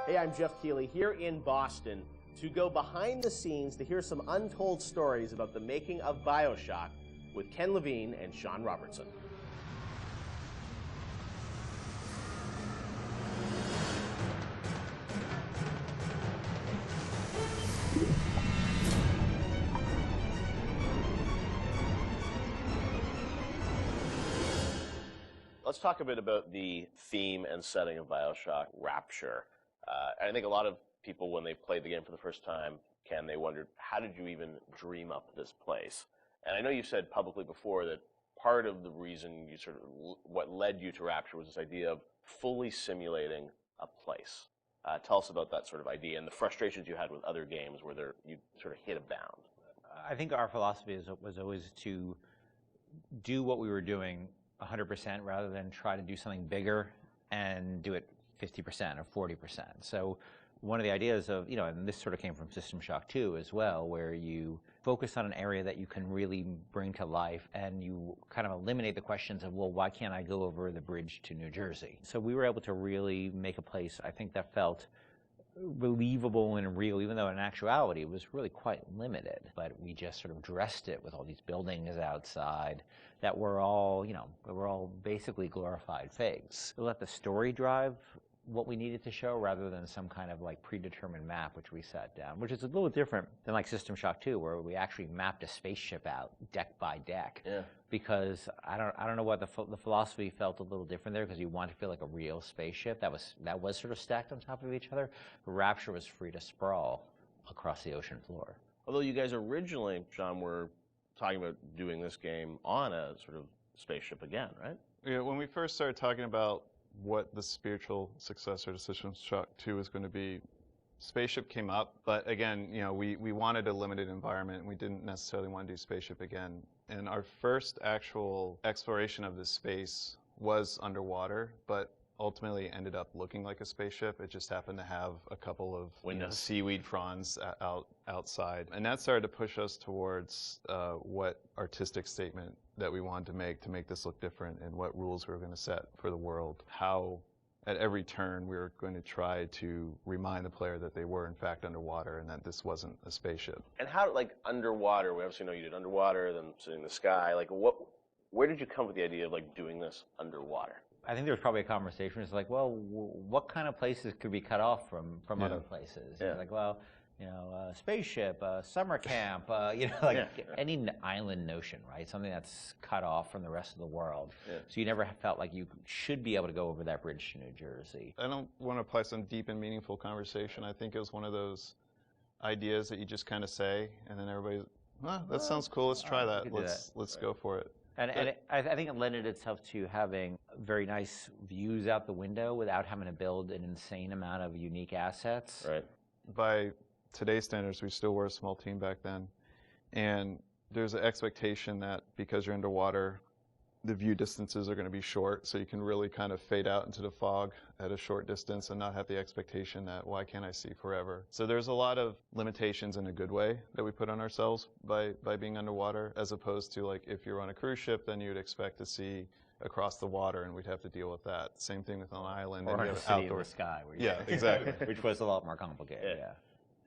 Hey, I'm Geoff Keighley here in Boston to go behind the scenes to hear some untold stories about the making of Bioshock with Ken Levine and Shawn Robertson. Let's talk a bit about the theme and setting of Bioshock, Rapture. I think a lot of people, when they played the game for the first time, Ken, they wondered, how did you even dream up this place? And I know you said publicly before that part of the reason you sort of, what led you to Rapture was this idea of fully simulating a place. Tell us about that sort of idea and the frustrations you had with other games where you sort of hit a bound. I think our philosophy was always to do what we were doing 100% rather than try to do something bigger and do it 50% or 40%. So one of the ideas of, and this sort of came from System Shock 2 as well, where you focus on an area that you can really bring to life and you kind of eliminate the questions of, well, why can't I go over the bridge to New Jersey? So we were able to really make a place, I think, that felt believable and real, even though in actuality it was really quite limited. But we just sort of dressed it with all these buildings outside that were all, basically glorified fakes. We let the story drive what we needed to show rather than some kind of like predetermined map which we set down, which is a little different than like System Shock 2, where we actually mapped a spaceship out deck by deck. Yeah. Because I don't know what the philosophy felt a little different there, because you want to feel like a real spaceship that was sort of stacked on top of each other. Rapture was free to sprawl across the ocean floor. Although you guys originally, Shawn, were talking about doing this game on a sort of spaceship again, right? Yeah, when we first started talking about what the spiritual successor to System Shock 2 was going to be, Spaceship came up, but again, we wanted a limited environment, and we didn't necessarily want to do Spaceship again. And our first actual exploration of this space was underwater, but ultimately ended up looking like a spaceship. It just happened to have a couple of seaweed fronds outside. And that started to push us towards what artistic statement that we wanted to make this look different, and what rules we were going to set for the world. How at every turn we were going to try to remind the player that they were in fact underwater and that this wasn't a spaceship. And how, like, underwater, we obviously know you did underwater, then sitting in the sky, like, where did you come with the idea of, like, doing this underwater? I think there was probably a conversation. It's like, well, what kind of places could be cut off from other places? Yeah. Like, well, spaceship, summer camp, any island notion, right? Something that's cut off from the rest of the world. Yeah. So you never felt like you should be able to go over that bridge to New Jersey. I don't want to apply some deep and meaningful conversation. I think it was one of those ideas that you just kind of say, and then everybody's, that sounds cool. Let's try that. Let's go for it. And I think it lended itself to having very nice views out the window without having to build an insane amount of unique assets. Right. By today's standards, we still were a small team back then. And there's an expectation that because you're underwater, the view distances are going to be short, so you can really kind of fade out into the fog at a short distance and not have the expectation that, why can't I see forever? So there's a lot of limitations in a good way that we put on ourselves by being underwater, as opposed to, like, if you're on a cruise ship, then you'd expect to see across the water, and we'd have to deal with that. Same thing with an island. Or in a city in the sky. Yeah, exactly. Which was a lot more complicated, yeah.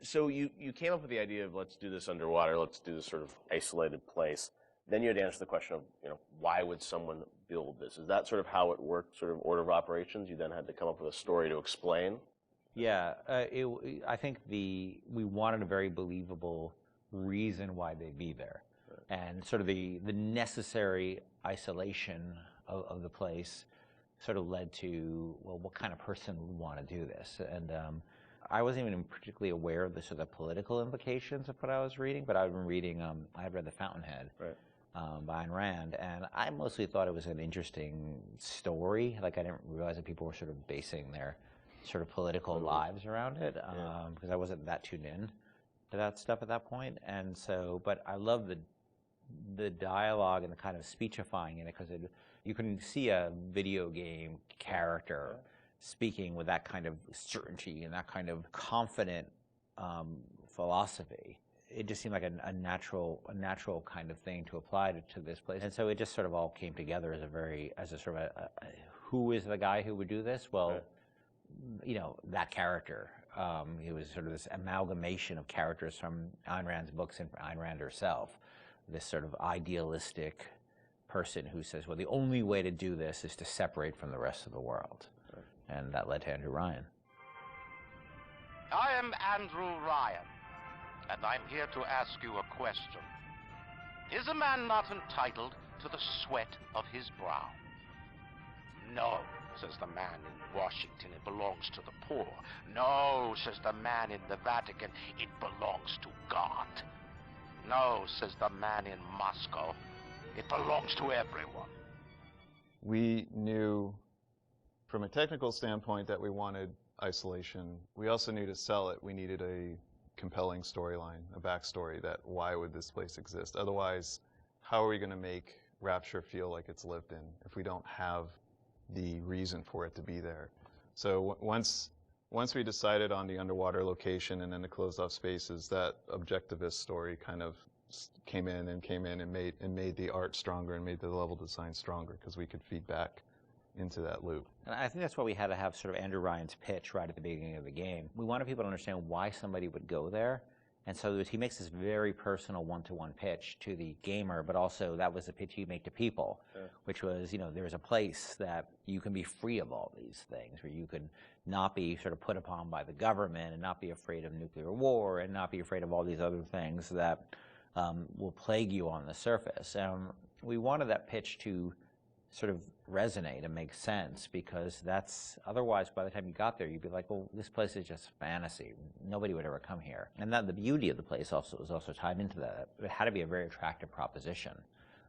So you came up with the idea of, let's do this underwater, let's do this sort of isolated place. Then you had to answer the question of, why would someone build this? Is that sort of how it worked, sort of order of operations? You then had to come up with a story to explain? Yeah, I think we wanted a very believable reason why they'd be there. Right. And sort of the necessary isolation of the place sort of led to, well, what kind of person would want to do this? And I wasn't even particularly aware of the sort of political implications of what I was reading, but I've been reading, I had read The Fountainhead. Right. By Ayn Rand, and I mostly thought it was an interesting story. Like, I didn't realize that people were sort of basing their sort of political lives around it, because I wasn't that tuned in to that stuff at that point. And so, but I love the dialogue and the kind of speechifying in it, because you can see a video game character speaking with that kind of certainty and that kind of confident philosophy. It just seemed like a natural kind of thing to apply to this place. And so it just sort of all came together as a sort of who is the guy who would do this? Well, that character. He was sort of this amalgamation of characters from Ayn Rand's books and Ayn Rand herself. This sort of idealistic person who says, well, the only way to do this is to separate from the rest of the world. Right. And that led to Andrew Ryan. I am Andrew Ryan, and I'm here to ask you a question. Is a man not entitled to the sweat of his brow? No, says the man in Washington, it belongs to the poor. No, says the man in the Vatican, it belongs to God. No, says the man in Moscow, it belongs to everyone. We knew from a technical standpoint that we wanted isolation. We also knew to sell it, we needed a compelling storyline, a backstory that why would this place exist? Otherwise, how are we going to make Rapture feel like it's lived in if we don't have the reason for it to be there? So once we decided on the underwater location and then the closed off spaces, that objectivist story kind of came in and made the art stronger and made the level design stronger because we could feed back into that loop. And I think that's why we had to have sort of Andrew Ryan's pitch right at the beginning of the game. We wanted people to understand why somebody would go there. And so he makes this very personal one-to-one pitch to the gamer, but also that was the pitch he'd make to people, which was, there's a place that you can be free of all these things, where you can not be sort of put upon by the government and not be afraid of nuclear war and not be afraid of all these other things that will plague you on the surface. We wanted that pitch to sort of resonate and make sense, because otherwise by the time you got there you'd be like, well, this place is just fantasy, nobody would ever come here. And that the beauty of the place was also tied into that. It had to be a very attractive proposition,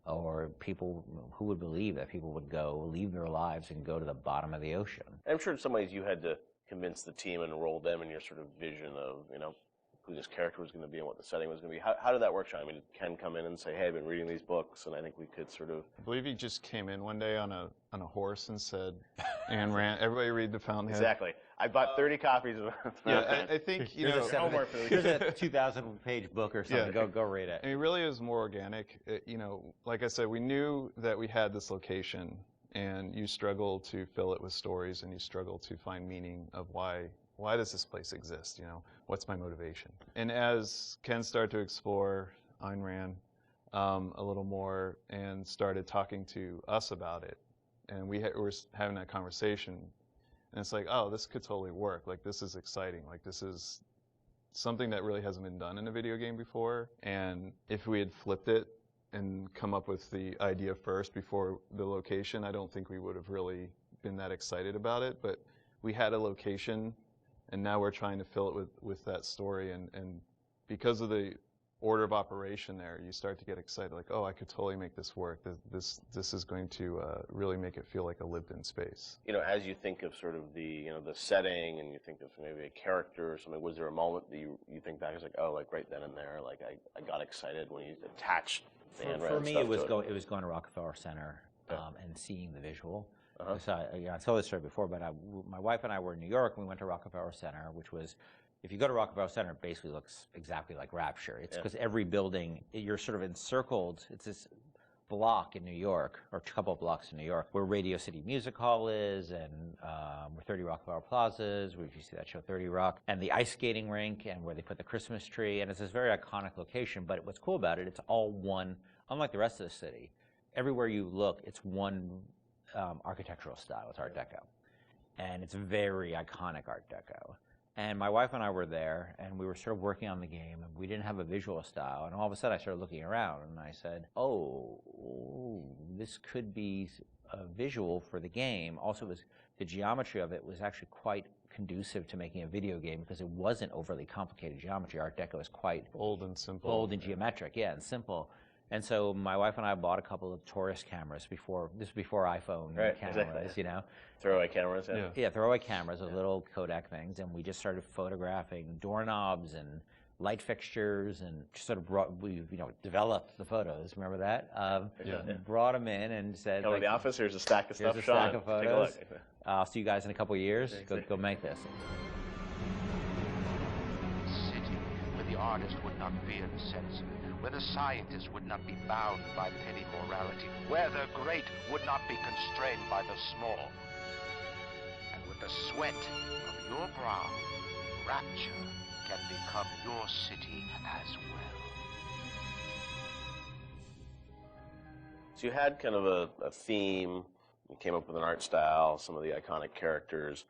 or people who would believe that people would go leave their lives and go to the bottom of the ocean. I'm sure in some ways you had to convince the team and enroll them in your sort of vision of who this character was going to be and what the setting was going to be. How did that work, Shawn? I mean, did Ken come in and say, hey, I've been reading these books, and I think we could sort of... I believe he just came in one day on a horse and said, Ayn Rand, everybody read The Fountainhead. Exactly. I bought 30 copies of The Fountainhead. I think, here's a 2,000-page book or something. Yeah. Go read it. I mean, really, it was more organic. Like I said, we knew that we had this location, and you struggle to fill it with stories, and you struggle to find meaning of why does this place exist? What's my motivation? And as Ken started to explore Ayn Rand a little more and started talking to us about it, and we were having that conversation, and it's like, oh, this could totally work. Like, this is exciting. Like, this is something that really hasn't been done in a video game before. And if we had flipped it and come up with the idea first before the location, I don't think we would have really been that excited about it. But we had a location, and now we're trying to fill it with that story, and because of the order of operation there, you start to get excited, like, oh, I could totally make this work. This is going to really make it feel like a lived-in space. As you think of sort of the the setting, and you think of maybe a character or something, was there a moment that you think back, it's like, oh, like right then and there, like I got excited when you attached the Ayn Rand For me, stuff it was to it was going to Rockefeller Center and seeing the visual. Uh-huh. So I told this story before, but my wife and I were in New York, and we went to Rockefeller Center, which was, if you go to Rockefeller Center, it basically looks exactly like Rapture. It's because every building, you're sort of encircled. It's this block in New York, or a couple of blocks in New York, where Radio City Music Hall is, and where 30 Rockefeller Plazas, where you see that show 30 Rock, and the ice skating rink, and where they put the Christmas tree, and it's this very iconic location. But what's cool about it, it's all one, unlike the rest of the city. Everywhere you look, it's one architectural style. It's Art Deco. And it's very iconic Art Deco. And my wife and I were there, and we were sort of working on the game, and we didn't have a visual style. And all of a sudden, I started looking around, and I said, oh, this could be a visual for the game. Also, the geometry of it was actually quite conducive to making a video game, because it wasn't overly complicated geometry. Art Deco is quite bold and simple. Bold and geometric, and simple. And so my wife and I bought a couple of tourist cameras before iPhone cameras, exactly. Throwaway cameras, throwaway cameras, those little Kodak things, and we just started photographing doorknobs and light fixtures, and just sort of developed the photos. Remember that? Brought them in and said, "Come to the office. Here's a stack of stuff, here's a Shawn. stack of photos. I'll see you guys in a couple of years. Go make this." City where the artist would not fear the censor, where the scientist would not be bound by petty morality, where the great would not be constrained by the small. And with the sweat of your brow, Rapture can become your city as well. So you had kind of a theme, you came up with an art style, some of the iconic characters,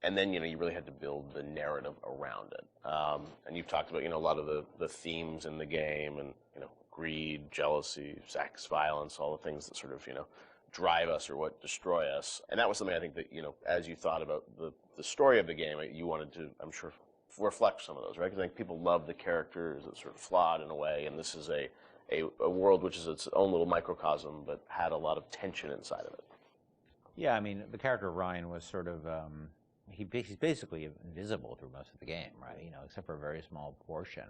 and then, you really had to build the narrative around it. And you've talked about, a lot of the themes in the game and, greed, jealousy, sex, violence, all the things that sort of, drive us or what destroy us. And that was something I think that, as you thought about the story of the game, you wanted to, I'm sure, reflect some of those, right? Because I think people love the characters. It's sort of flawed in a way, and this is a world which is its own little microcosm, but had a lot of tension inside of it. Yeah, I mean, the character of Ryan was sort of, he's basically invisible through most of the game, right? Except for a very small portion.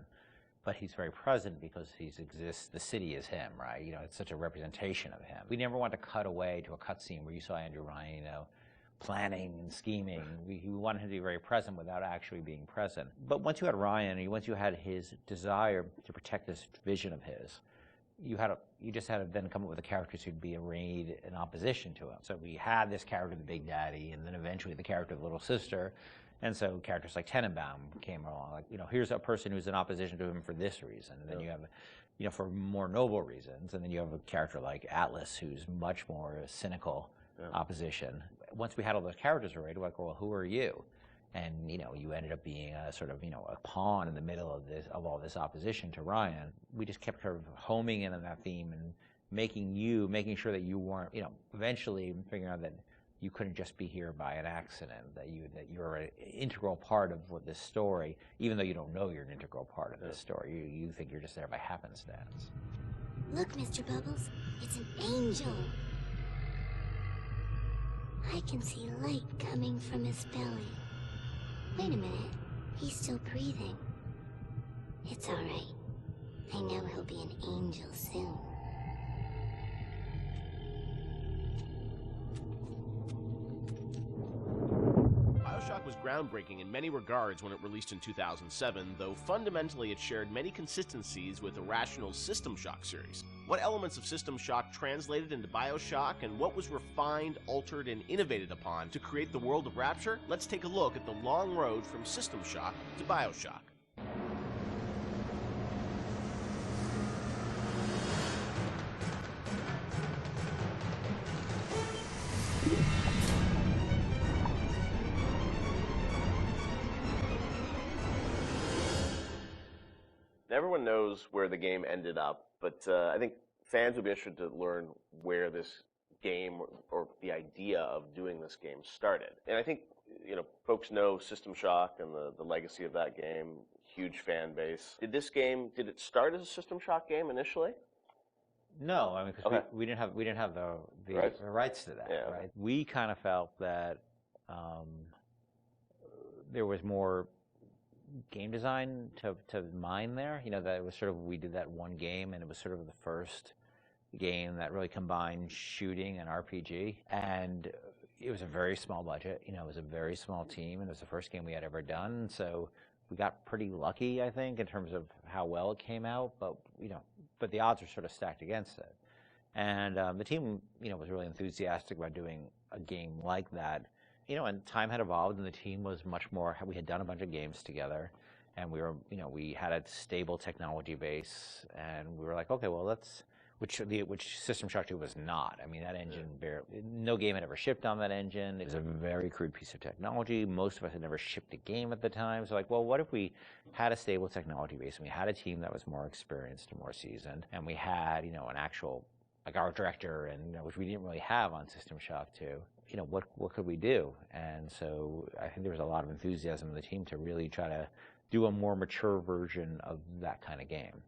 But he's very present because the city is him, right? It's such a representation of him. We never want to cut away to a cutscene where you saw Andrew Ryan, planning and scheming. We wanted him to be very present without actually being present. But once you had Ryan, once you had his desire to protect this vision of his, you just had to then come up with the characters who'd be arrayed in opposition to him. So we had this character, the Big Daddy, and then eventually the character of the Little Sister. And so characters like Tenenbaum came along, like, here's a person who's in opposition to him for this reason. And then you have, for more noble reasons. And then you have a character like Atlas, who's much more cynical opposition. Once we had all those characters already, we're like, well, who are you? And, you ended up being a sort of, a pawn in the middle of all this opposition to Ryan. We just kept sort of homing in on that theme and making sure that you weren't, eventually figuring out that you couldn't just be here by an accident, that you're an integral part of this story, even though you don't know you're an integral part of this story. You think you're just there by happenstance. Look, Mr. Bubbles, it's an angel. I can see light coming from his belly. Wait a minute, he's still breathing. It's all right. I know he'll be an angel soon. Bioshock was groundbreaking in many regards when it released in 2007, though fundamentally it shared many consistencies with Irrational's System Shock series. What elements of System Shock translated into Bioshock, and what was refined, altered, and innovated upon to create the world of Rapture? Let's take a look at the long road from System Shock to Bioshock. Everyone knows where the game ended up, but I think fans would be interested to learn where this game or the idea of doing this game started. And I think, folks know System Shock and the legacy of that game, huge fan base. Did it start as a System Shock game initially? No, I mean, because we didn't have the rights to that, right? We kind of felt that there was more game design to mine there. That it was sort of, we did that one game, and it was sort of the first game that really combined shooting and RPG. And it was a very small budget. It was a very small team, and it was the first game we had ever done. So we got pretty lucky, I think, in terms of how well it came out. But but the odds are sort of stacked against it. And the team, was really enthusiastic about doing a game like that. And time had evolved, and the team was much more. We had done a bunch of games together, and we were, we had a stable technology base, and we were like, okay, well, which System Shock 2 was not. I mean, that engine, no game had ever shipped on that engine. It was a very crude piece of technology. Most of us had never shipped a game at the time. So, like, well, what if we had a stable technology base, and we had a team that was more experienced and more seasoned, and we had, an actual, like, art director, and which we didn't really have on System Shock 2. What could we do? And so I think there was a lot of enthusiasm in the team to really try to do a more mature version of that kind of game.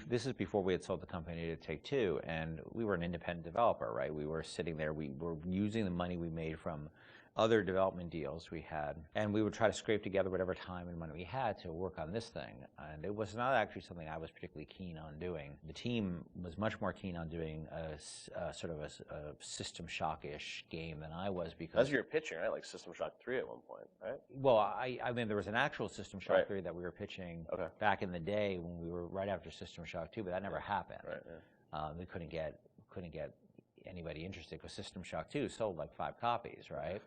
This is before we had sold the company to Take-Two, and we were an independent developer, right? We were sitting there, we were using the money we made from other development deals we had, and we would try to scrape together whatever time and money we had to work on this thing. And it was not actually something I was particularly keen on doing. The team was much more keen on doing a sort of a System Shock-ish game than I was, because That's what you're pitching, right? Like System Shock 3 at one point, right? Well, I mean, there was an actual System Shock Right. 3 that we were pitching Okay. back in the day when we were right after System Shock 2, but that never happened. Right. Yeah. We couldn't get anybody interested because System Shock 2 sold like 5 copies, right?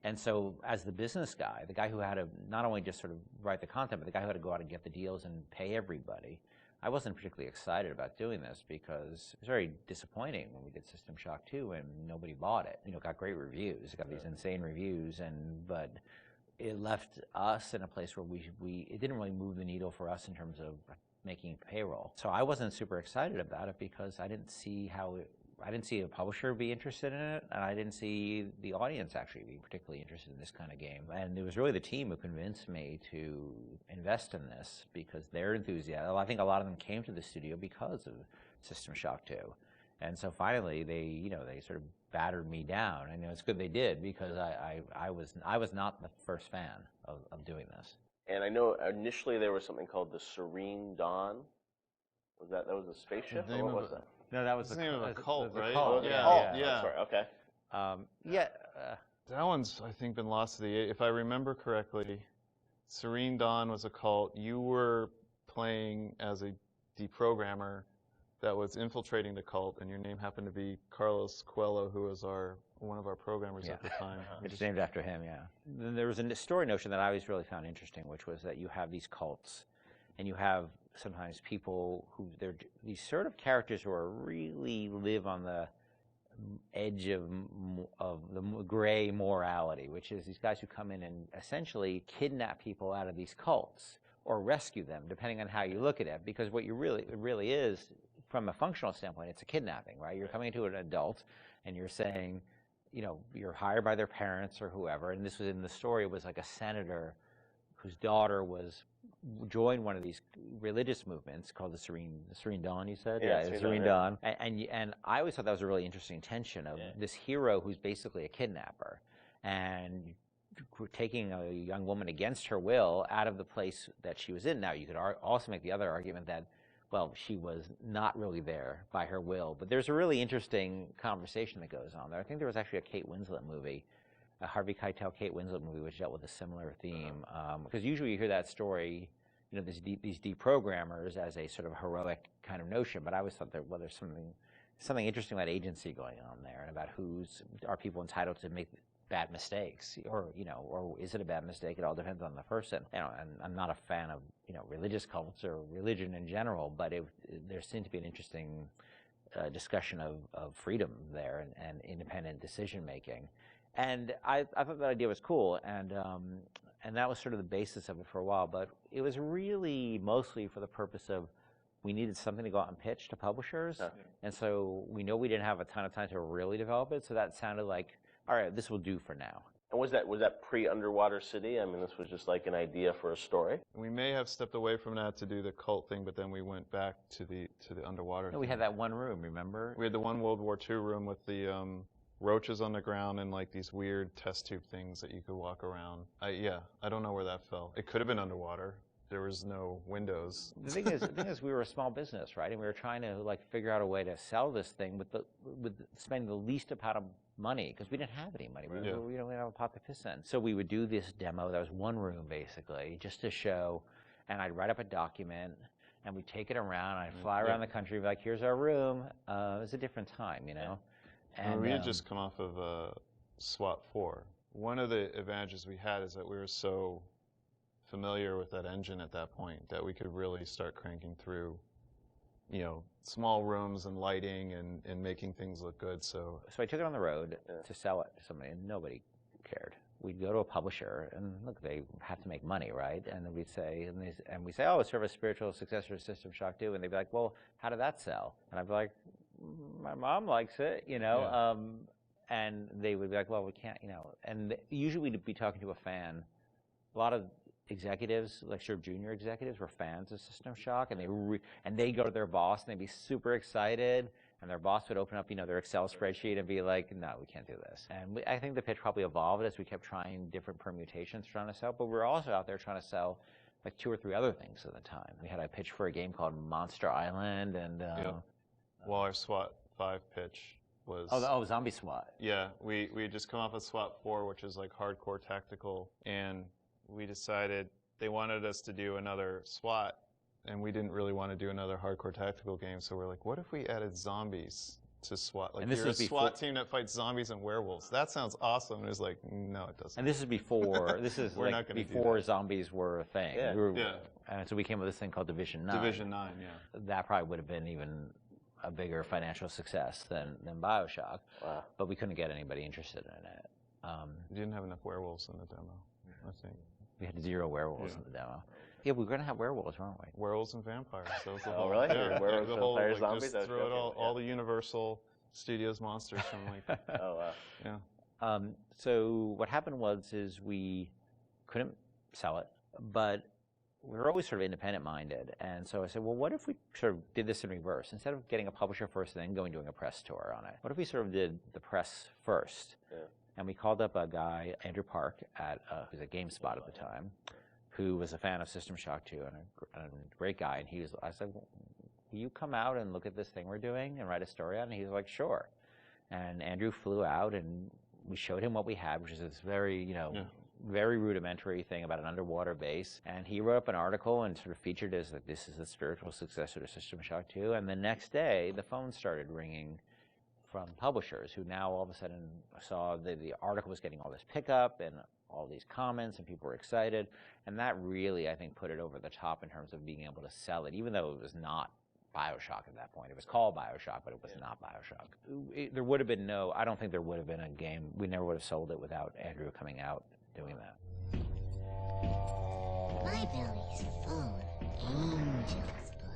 And so as the business guy, the guy who had to not only just sort of write the content, but the guy who had to go out and get the deals and pay everybody, I wasn't particularly excited about doing this because it was very disappointing when we did System Shock 2 and nobody bought it. You know, it got great reviews. It got these insane reviews, but it left us in a place where it didn't really move the needle for us in terms of making payroll. So I wasn't super excited about it because I didn't see a publisher be interested in it, and I didn't see the audience actually be particularly interested in this kind of game. And it was really the team who convinced me to invest in this because their enthusiasm. I think a lot of them came to the studio because of System Shock 2. And so finally they sort of battered me down. And it's good they did because I was not the first fan of doing this. And I know initially there was something called the Serene Dawn. That was a spaceship? Or what was that? No, that was the name of a cult, right? Cult. Yeah. Sorry, okay. That one's, I think, been lost to the... If I remember correctly, Serene Dawn was a cult. You were playing as a deprogrammer that was infiltrating the cult, and your name happened to be Carlos Coelho, who was one of our programmers at the time. It's named after him, yeah. Then there was a story notion that I always really found interesting, which was that you have these cults, and you have sometimes people who they're these sort of characters who are really live on the edge of the gray morality, which is these guys who come in and essentially kidnap people out of these cults or rescue them, depending on how you look at it. Because what it really is, from a functional standpoint, it's a kidnapping, right? You're coming to an adult and you're saying, you're hired by their parents or whoever. And this was in the story, it was like a senator whose daughter joined one of these religious movements called the Serene Dawn, you said? Yeah, the Serene Dawn. And I always thought that was a really interesting tension of this hero who's basically a kidnapper and taking a young woman against her will out of the place that she was in. Now, you could also make the other argument that, well, she was not really there by her will. But there's a really interesting conversation that goes on there. I think there was actually a Kate Winslet movie, a Harvey Keitel, Kate Winslet movie, which dealt with a similar theme. Because usually you hear that story, these deprogrammers as a sort of heroic kind of notion. But I always thought that, well, there's something interesting about agency going on there, and about are people entitled to make bad mistakes, or is it a bad mistake? It all depends on the person. And I'm not a fan of religious cults or religion in general, but there seemed to be an interesting discussion of freedom there and independent decision making. And I thought that idea was cool, and that was sort of the basis of it for a while. But it was really mostly for the purpose of we needed something to go out and pitch to publishers, and so we know we didn't have a ton of time to really develop it. So that sounded like, all right, this will do for now. And was that pre-Underwater City? I mean, this was just like an idea for a story. We may have stepped away from that to do the cult thing, but then we went back to the underwater. No, we had that one room, remember? We had the one World War II room with the roaches on the ground and like these weird test tube things that you could walk around. I don't know where that fell. It could have been underwater. There was no windows. The thing is, we were a small business, right? And we were trying to figure out a way to sell this thing with spending the least amount of money, because we didn't have any money. We didn't have a pot to piss in. So we would do this demo. That was one room basically, just to show. And I'd write up a document, and we'd take it around. And I'd fly around the country, be like, "Here's our room." It was a different time, And we had just come off of SWAT 4. One of the advantages we had is that we were so familiar with that engine at that point that we could really start cranking through, small rooms and lighting and making things look good. So I took it on the road to sell it to somebody, and nobody cared. We'd go to a publisher, and look, they have to make money, right? And then we'd say, oh, it's sort of a spiritual successor to System Shock 2, and they'd be like, well, how did that sell? And I'd be like, my mom likes it, and they would be like, well, we can't, and usually we'd be talking to a fan. A lot of executives, like sort of junior executives, were fans of System Shock, and they go to their boss and they'd be super excited, and their boss would open up, their Excel spreadsheet and be like, no, we can't do this. And I think the pitch probably evolved as we kept trying different permutations trying to sell, but we were also out there trying to sell like 2 or 3 other things at the time. We had a pitch for a game called Monster Island, and well, our SWAT 5 pitch was Zombie SWAT. Yeah, we had just come off of SWAT 4, which is like hardcore tactical, and we decided they wanted us to do another SWAT, and we didn't really want to do another hardcore tactical game, so we're like, what if we added zombies to SWAT? Like, you're a SWAT team that fights zombies and werewolves. That sounds awesome. And it was like, no, it doesn't. And this is before, before zombies were a thing. Yeah. And so we came up with this thing called Division 9. Division 9, yeah. That probably would have been even a bigger financial success than Bioshock. Wow. But we couldn't get anybody interested in it. We didn't have enough werewolves in the demo, I think. We had 0 werewolves in the demo. Yeah, we were going to have werewolves, weren't we? Werewolves and vampires. That was the whole, really? Yeah, werewolves, the whole, vampires, zombies? Just throw it all the Universal Studios monsters from like... Oh, wow. Yeah. So what happened is we couldn't sell it, but we were always sort of independent-minded. And so I said, well, what if we sort of did this in reverse? Instead of getting a publisher first and then doing a press tour on it, what if we sort of did the press first? Yeah. And we called up a guy, Andrew Park, who was at GameSpot at the time, who was a fan of System Shock 2 and a great guy. And I said, well, will you come out and look at this thing we're doing and write a story on it? And he was like, sure. And Andrew flew out, and we showed him what we had, which is this very, very rudimentary thing about an underwater base. And he wrote up an article and sort of featured as like, this is the spiritual successor to System Shock 2. And the next day, the phone started ringing from publishers who now all of a sudden saw that the article was getting all this pickup and all these comments, and people were excited. And that really, I think, put it over the top in terms of being able to sell it, even though it was not Bioshock at that point. It was called Bioshock, but it was not Bioshock. There would have been I don't think there would have been a game. We never would have sold it without Andrew coming out doing that. My belly's full of angel's blood.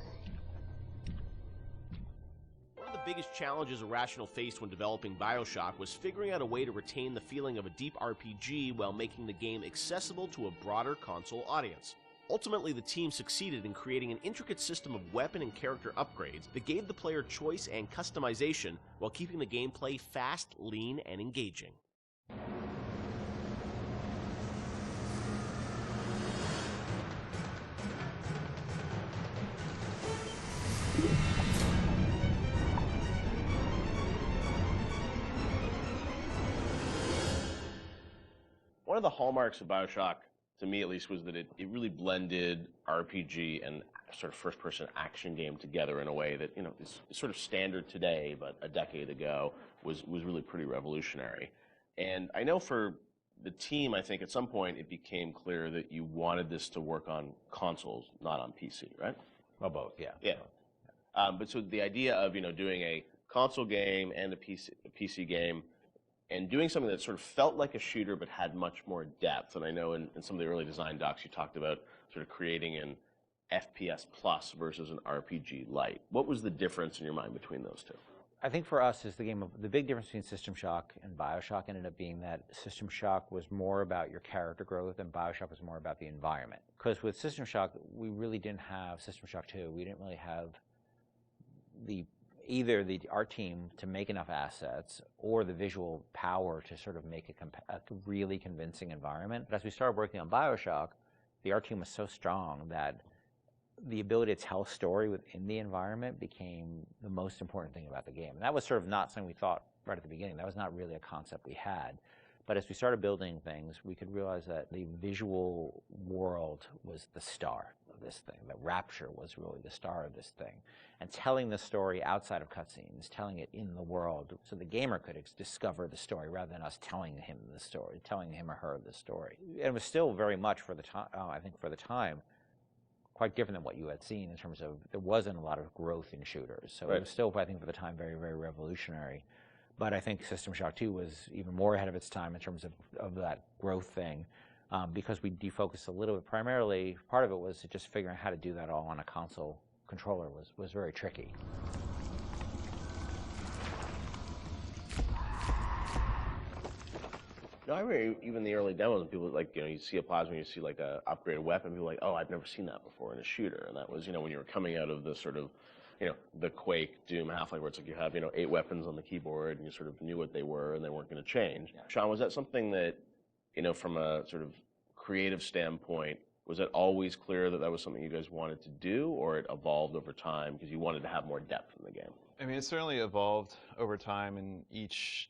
One of the biggest challenges Irrational faced when developing Bioshock was figuring out a way to retain the feeling of a deep RPG while making the game accessible to a broader console audience. Ultimately, the team succeeded in creating an intricate system of weapon and character upgrades that gave the player choice and customization while keeping the gameplay fast, lean, and engaging. One of the hallmarks of Bioshock, to me at least, was that it really blended RPG and sort of first-person action game together in a way that, is sort of standard today, but a decade ago was really pretty revolutionary. And I know for the team, I think at some point it became clear that you wanted this to work on consoles, not on PC, right? Well, both, yeah. Yeah. But so the idea of, doing a console game and a PC game, and doing something that sort of felt like a shooter but had much more depth. And I know in some of the early design docs you talked about sort of creating an FPS plus versus an RPG light. What was the difference in your mind between those two? I think for us, the big difference between System Shock and Bioshock ended up being that System Shock was more about your character growth and Bioshock was more about the environment. Because with System Shock, we really didn't have System Shock 2. We didn't really have either the art team to make enough assets or the visual power to sort of make a really convincing environment. But as we started working on Bioshock, the art team was so strong that the ability to tell a story within the environment became the most important thing about the game. And that was sort of not something we thought right at the beginning. That was not really a concept we had. But as we started building things, we could realize that the visual world was the star of this thing. That Rapture was really the star of this thing. And telling the story outside of cutscenes, telling it in the world, so the gamer could discover the story rather than us telling him the story, telling him or her the story. And it was still very much, for the time, I think for the time, quite different than what you had seen in terms of there wasn't a lot of growth in shooters. So It was still, I think, for the time, very, very revolutionary. But I think System Shock 2 was even more ahead of its time in terms of that growth thing, because we defocused a little bit. Primarily, part of it was just figuring out how to do that all on a console controller was very tricky. I remember even the early demos, and people you see a plasma, you see like a upgraded weapon, people are like, oh, I've never seen that before in a shooter. And that was, when you were coming out of the sort of the Quake, Doom, Half-Life, where it's like you have 8 weapons on the keyboard and you sort of knew what they were and they weren't going to change. Yeah. Shawn, was that something that from a sort of creative standpoint, was it always clear that that was something you guys wanted to do, or it evolved over time because you wanted to have more depth in the game? I mean, it certainly evolved over time, and each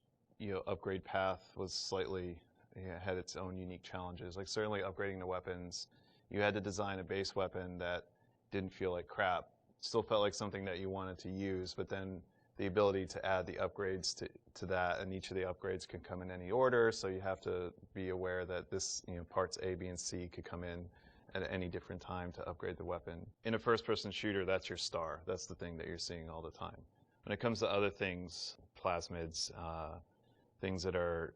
upgrade path was slightly had its own unique challenges. Like certainly upgrading the weapons, you had to design a base weapon that didn't feel like crap, still felt like something that you wanted to use, but then the ability to add the upgrades to that, and each of the upgrades can come in any order, so you have to be aware that this, parts A, B, and C could come in at any different time to upgrade the weapon. In a first-person shooter, that's your star. That's the thing that you're seeing all the time. When it comes to other things, plasmids, things that are,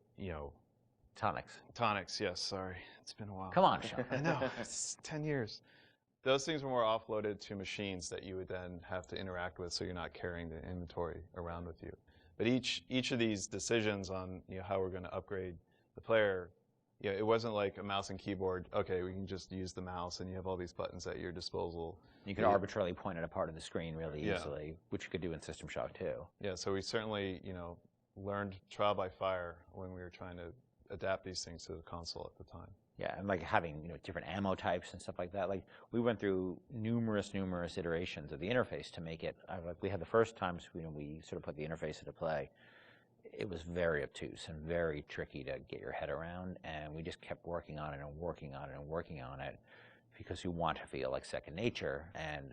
Tonics. Tonics, yes, sorry. It's been a while. Come on, Shawn. I know, it's 10 years. Those things were more offloaded to machines that you would then have to interact with, so you're not carrying the inventory around with you. But each of these decisions on how we're going to upgrade the player, it wasn't like a mouse and keyboard. Okay, we can just use the mouse, and you have all these buttons at your disposal. You could arbitrarily point at a part of the screen really easily, which you could do in System Shock too. Yeah, so we certainly learned trial by fire when we were trying to adapt these things to the console at the time. Yeah, and like having different ammo types and stuff like that. Like we went through numerous iterations of the interface to make it. Like we had the first times we sort of put the interface into play. It was very obtuse and very tricky to get your head around, and we just kept working on it and working on it and working on it because you want to feel like second nature.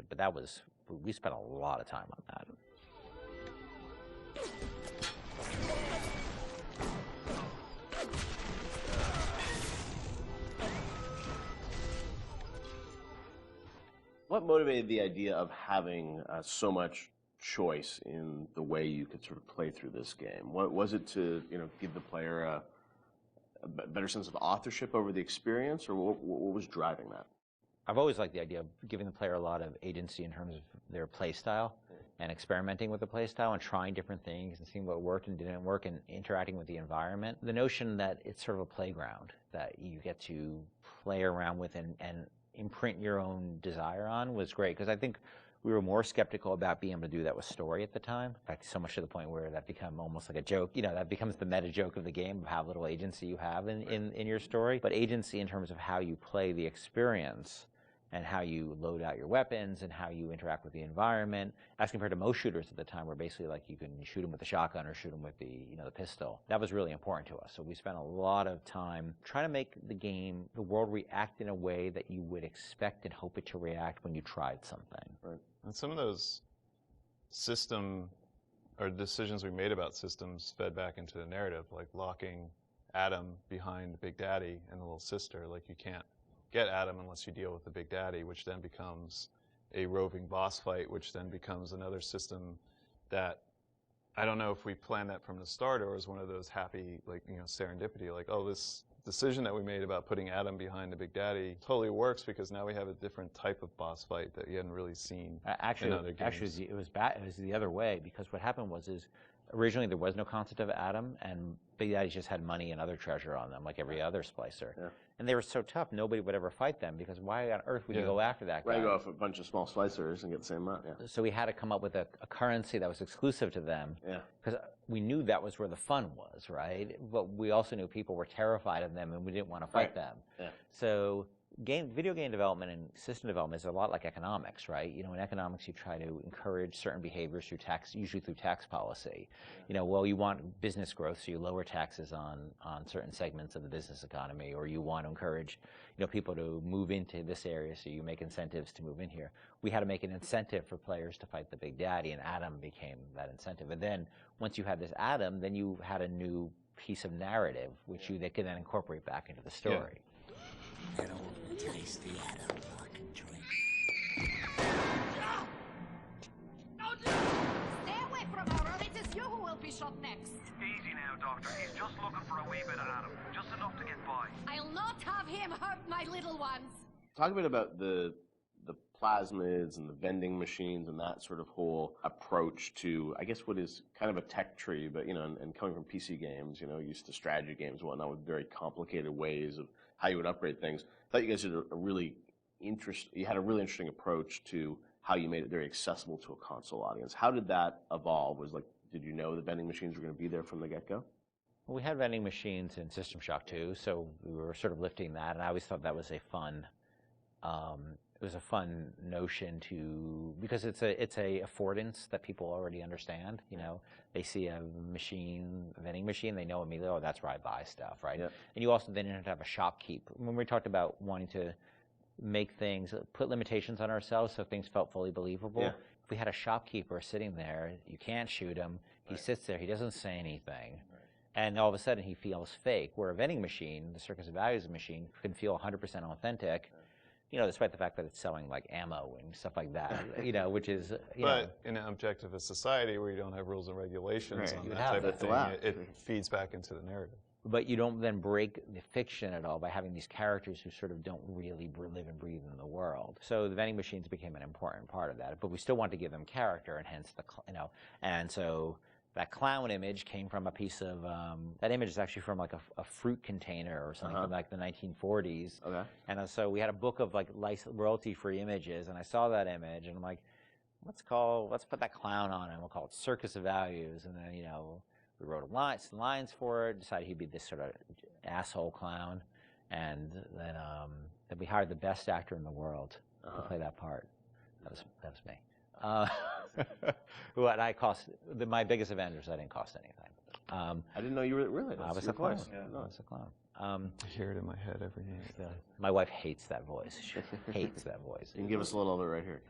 But we spent a lot of time on that. What motivated the idea of having so much choice in the way you could sort of play through this game? What was it to give the player a better sense of authorship over the experience, or what was driving that? I've always liked the idea of giving the player a lot of agency in terms of their play style and experimenting with the play style and trying different things and seeing what worked and didn't work and interacting with the environment. The notion that it's sort of a playground that you get to play around with and imprint your own desire on was great, because I think we were more skeptical about being able to do that with story at the time. In fact, so much to the point where that became almost like a joke. That becomes the meta joke of the game of how little agency you have in your story. But agency in terms of how you play the experience and how you load out your weapons and how you interact with the environment, as compared to most shooters at the time, where basically like you can shoot them with the shotgun or shoot them with the the pistol. That was really important to us. So we spent a lot of time trying to make the world react in a way that you would expect and hope it to react when you tried something. Right. And some of those system or decisions we made about systems fed back into the narrative, like locking Adam behind Big Daddy and the little sister. Like you can't get Adam unless you deal with the Big Daddy, which then becomes a roving boss fight, which then becomes another system that I don't know if we planned that from the start or was one of those happy, serendipity, like, oh, this decision that we made about putting Adam behind the Big Daddy totally works because now we have a different type of boss fight that you hadn't really seen in other games. Actually, it was the other way, because what happened was originally there was no concept of Adam, and Big Daddy just had money and other treasure on them, like every other splicer. Yeah. And they were so tough, nobody would ever fight them, because why on earth would you go after that guy? Right, go off a bunch of small splicers and get the same amount, yeah. So we had to come up with a currency that was exclusive to them, because we knew that was where the fun was, right? But we also knew people were terrified of them, and we didn't want to fight them. Yeah. So video game development and system development is a lot like economics, right? In economics, you try to encourage certain behaviors through tax, usually through tax policy. You want business growth, so you lower taxes on certain segments of the business economy, or you want to encourage, people to move into this area, so you make incentives to move in here. We had to make an incentive for players to fight the Big Daddy, and Adam became that incentive. And then once you had this Adam, then you had a new piece of narrative, which they could then incorporate back into the story. An old tasty Adam I can drink. Stay away from her, or it is you who will be shot next. Easy now, Doctor. He's just looking for a wee bit of Adam. Just enough to get by. I'll not have him hurt my little ones. Talk a bit about the plasmids and the vending machines and that sort of whole approach to, I guess, what is kind of a tech tree, but, and coming from PC games, used to strategy games and whatnot with very complicated ways of how you would upgrade things. I thought you guys did a really interesting approach to how you made it very accessible to a console audience. How did that evolve? Did you know the vending machines were going to be there from the get-go? Well, we had vending machines in System Shock 2, so we were sort of lifting that, and I always thought that was a fun, notion because it's a affordance that people already understand. You know, they see a vending machine, they know immediately, oh, that's where I buy stuff, right? Yeah. And you also then didn't have to have a shopkeep. When we talked about wanting to make things, put limitations on ourselves so things felt fully believable. Yeah. If we had a shopkeeper sitting there, you can't shoot him. He sits there, he doesn't say anything. And all of a sudden he feels fake. Where a vending machine, the Circus of Values machine, can feel 100% authentic, you know, despite the fact that it's selling like ammo and stuff like that, you know, which is, But in an objectivist society where you don't have rules and regulations on You that have type of that. thing, it feeds back into the narrative. But you don't then break the fiction at all by having these characters who sort of don't really live and breathe in the world. So the vending machines became an important part of that. But we still want to give them character, and hence and so that clown image came from a piece of, that image is actually from like a fruit container or something from like the 1940s. Okay. And so we had a book of like royalty-free images, and I saw that image, and I'm like, let's put that clown on it, and we'll call it Circus of Values. And then, you know, we wrote some lines for it, decided he'd be this sort of asshole clown, and then we hired the best actor in the world to play that part. That was me. My biggest Avengers, I didn't cost anything. I didn't know you were really. I was a clown. I was a clown. I hear it in my head every day. My wife hates that voice. She hates that voice. You can give us a little of it right here.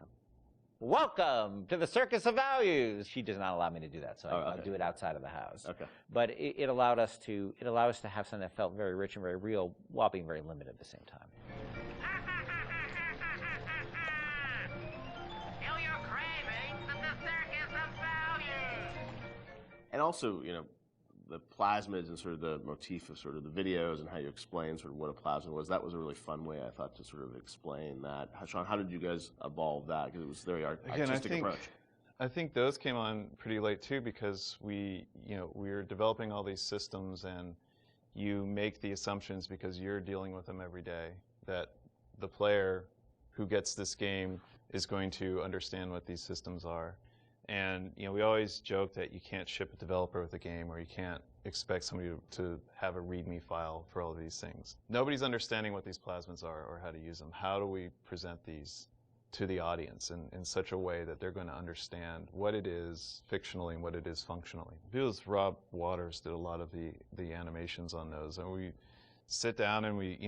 Welcome to the Circus of Values. She does not allow me to do that, so I'll do it outside of the house. Okay. But it allowed us to have something that felt very rich and very real while being very limited at the same time. Feel your cravings at the Circus of Values. And also, you know, the plasmids and sort of the motif of sort of the videos and how you explain sort of what a plasmid was, that was a really fun way, I thought, to sort of explain that. Shawn, how did you guys evolve that? Because it was a very artistic approach. I think those came on pretty late too, because we were developing all these systems, and you make the assumptions because you're dealing with them every day that the player who gets this game is going to understand what these systems are. And we always joke that you can't ship a developer with a game, or you can't expect somebody to have a README file for all of these things. Nobody's understanding what these plasmids are or how to use them. How do we present these to the audience in such a way that they're going to understand what it is fictionally and what it is functionally? Because Rob Waters did a lot of the animations on those, and we sit down and we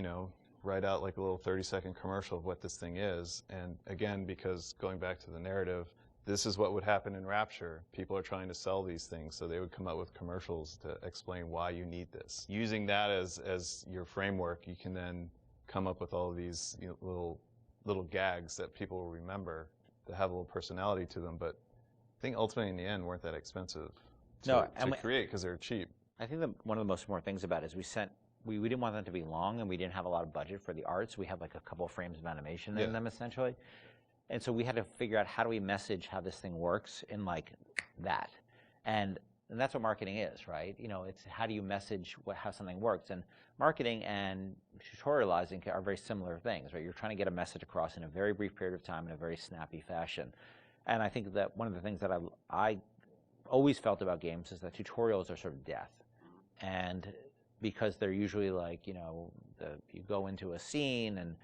write out like a little 30-second commercial of what this thing is. And again, because going back to the narrative, this is what would happen in Rapture. People are trying to sell these things, so they would come up with commercials to explain why you need this. Using that as your framework, you can then come up with all of these little gags that people will remember that have a little personality to them. But I think ultimately in the end weren't that expensive to create, because they're cheap. I think that one of the most important things about it is we didn't want them to be long, and we didn't have a lot of budget for the art, so we have like a couple of frames of animation in them essentially. And so we had to figure out, how do we message how this thing works in like that. And that's what marketing is, right? It's how do you message how something works. And marketing and tutorializing are very similar things, right? You're trying to get a message across in a very brief period of time in a very snappy fashion. And I think that one of the things that I always felt about games is that tutorials are sort of death. And because they're usually like, you go into a scene and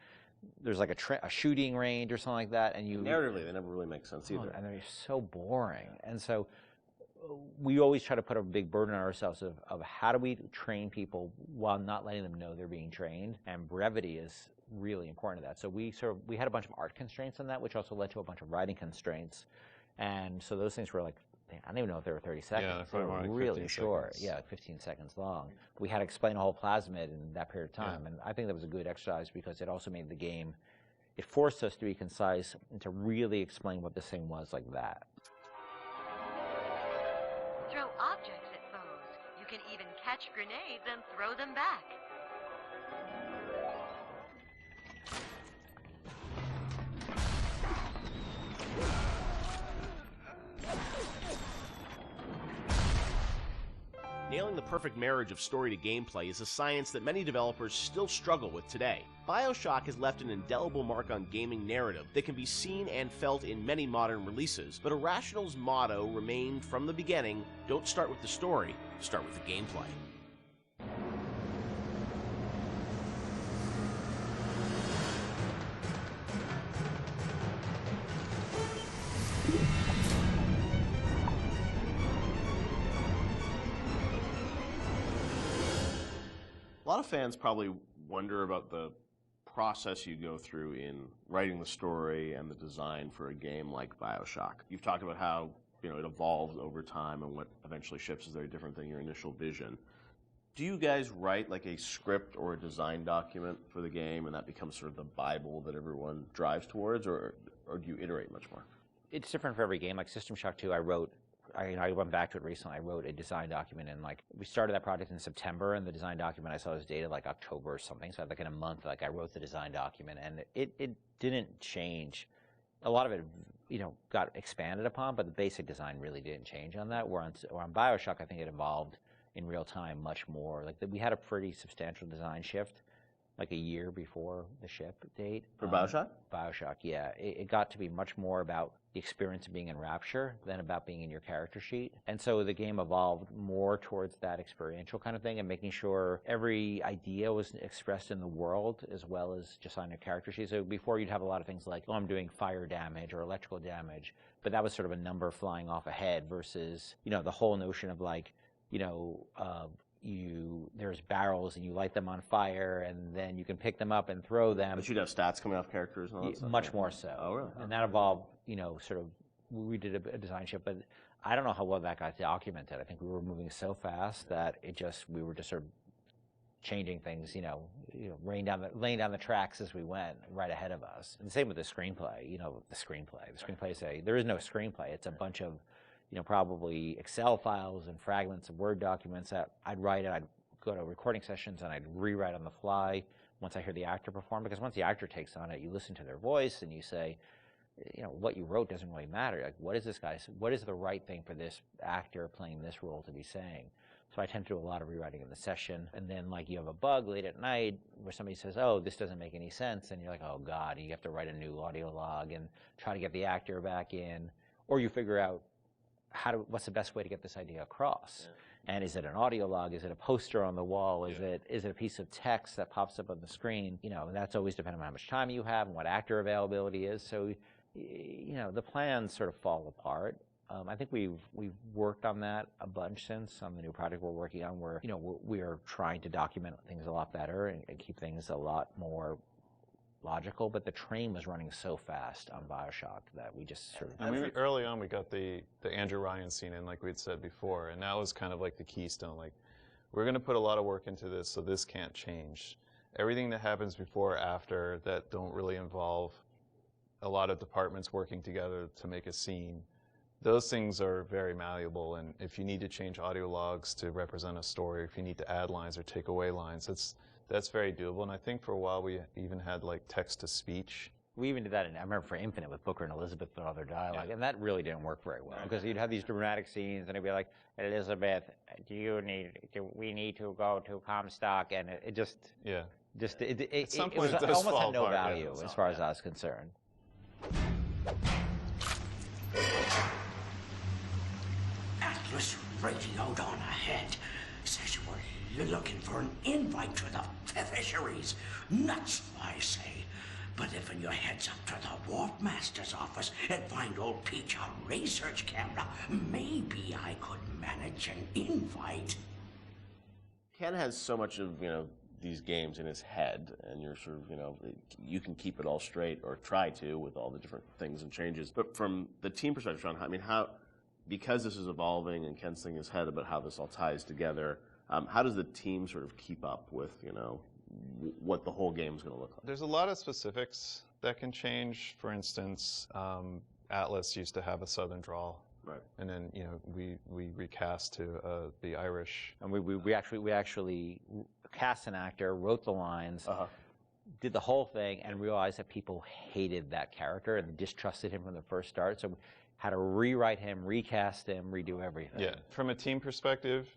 there's like a shooting range or something like that, and narratively they never really make sense either, and they're so boring. And so we always try to put a big burden on ourselves of how do we train people while not letting them know they're being trained, and brevity is really important to that. So we had a bunch of art constraints on that, which also led to a bunch of writing constraints, and so those things were like, I don't even know if they were 30 seconds. Yeah, they were like really short. Seconds. Yeah, like 15 seconds long. We had to explain a whole plasmid in that period of time, and I think that was a good exercise because it also made the game, it forced us to be concise and to really explain what this thing was like that. Throw objects at foes. You can even catch grenades and throw them back. Nailing the perfect marriage of story to gameplay is a science that many developers still struggle with today. Bioshock has left an indelible mark on gaming narrative that can be seen and felt in many modern releases, but Irrational's motto remained from the beginning, don't start with the story, start with the gameplay. A lot of fans probably wonder about the process you go through in writing the story and the design for a game like Bioshock. You've talked about how it evolves over time and what eventually ships is very different than your initial vision. Do you guys write like a script or a design document for the game and that becomes sort of the Bible that everyone drives towards, or do you iterate much more? It's different for every game. Like System Shock 2, I went back to it recently. I wrote a design document, and we started that project in September, and the design document I saw was dated like October or something. So in a month, I wrote the design document, and it didn't change. A lot of it, got expanded upon, but the basic design really didn't change on that. Where on Bioshock, I think it evolved in real time much more. We had a pretty substantial design shift, like a year before the ship date. For Bioshock? Bioshock, yeah. It got to be much more about the experience of being in Rapture than about being in your character sheet. And so the game evolved more towards that experiential kind of thing and making sure every idea was expressed in the world as well as just on your character sheet. So before you'd have a lot of things like, oh, I'm doing fire damage or electrical damage, but that was sort of a number flying off ahead versus, the whole notion of there's barrels and you light them on fire and then you can pick them up and throw them. But you'd have stats coming off characters and all that stuff? Much more so. Oh, really? And that evolved, we did a design shift, but I don't know how well that got documented. I think we were moving so fast that we were just sort of changing things, laying down the tracks as we went right ahead of us. And the same with the screenplay, the screenplay there is no screenplay. It's a bunch of probably Excel files and fragments of Word documents that I'd write, and I'd go to recording sessions and I'd rewrite on the fly once I hear the actor perform, because once the actor takes on it, you listen to their voice and you say, what you wrote doesn't really matter. What is the right thing for this actor playing this role to be saying? So I tend to do a lot of rewriting in the session, and then you have a bug late at night where somebody says, oh, this doesn't make any sense, and you're like, oh God, and you have to write a new audio log and try to get the actor back in, or you figure out what's the best way to get this idea across? Yeah. And is it an audio log? Is it a poster on the wall? Is it a piece of text that pops up on the screen? That's always dependent on how much time you have and what actor availability is. So, the plans sort of fall apart. I think we've worked on that a bunch since on the new project we're working on, where we are trying to document things a lot better and keep things a lot more logical, but the train was running so fast on Bioshock that we just sort of... early on, we got the Andrew Ryan scene in, like we had said before, and that was kind of like the keystone. We're going to put a lot of work into this, so this can't change. Everything that happens before or after that don't really involve a lot of departments working together to make a scene, those things are very malleable, and if you need to change audio logs to represent a story, if you need to add lines or take away lines, that's very doable. And I think for a while we even had text-to-speech. We even did that, I remember for Infinite with Booker and Elizabeth and all their dialogue, and that really didn't work very well, because you'd have these dramatic scenes, and it'd be like, Elizabeth, we need to go to Comstock, and it just... Yeah. It almost had no value as far as I was concerned. Atlas radio down ahead says we're looking for an invite to the fisheries. Nuts, I say. But if you heads up to the Wharf Master's office and find old Peach on research camera, maybe I could manage an invite. Ken has so much of, these games in his head, and you're sort of, you can keep it all straight, or try to, with all the different things and changes. But from the team perspective, Shawn, because this is evolving and Ken's thinking in his head about how this all ties together, how does the team sort of keep up with, what the whole game is going to look like? There's a lot of specifics that can change. For instance, Atlas used to have a southern drawl. Right. And then, we recast to the Irish. And we actually cast an actor, wrote the lines, did the whole thing, and realized that people hated that character and distrusted him from the first start. So we had to rewrite him, recast him, redo everything. Yeah. From a team perspective,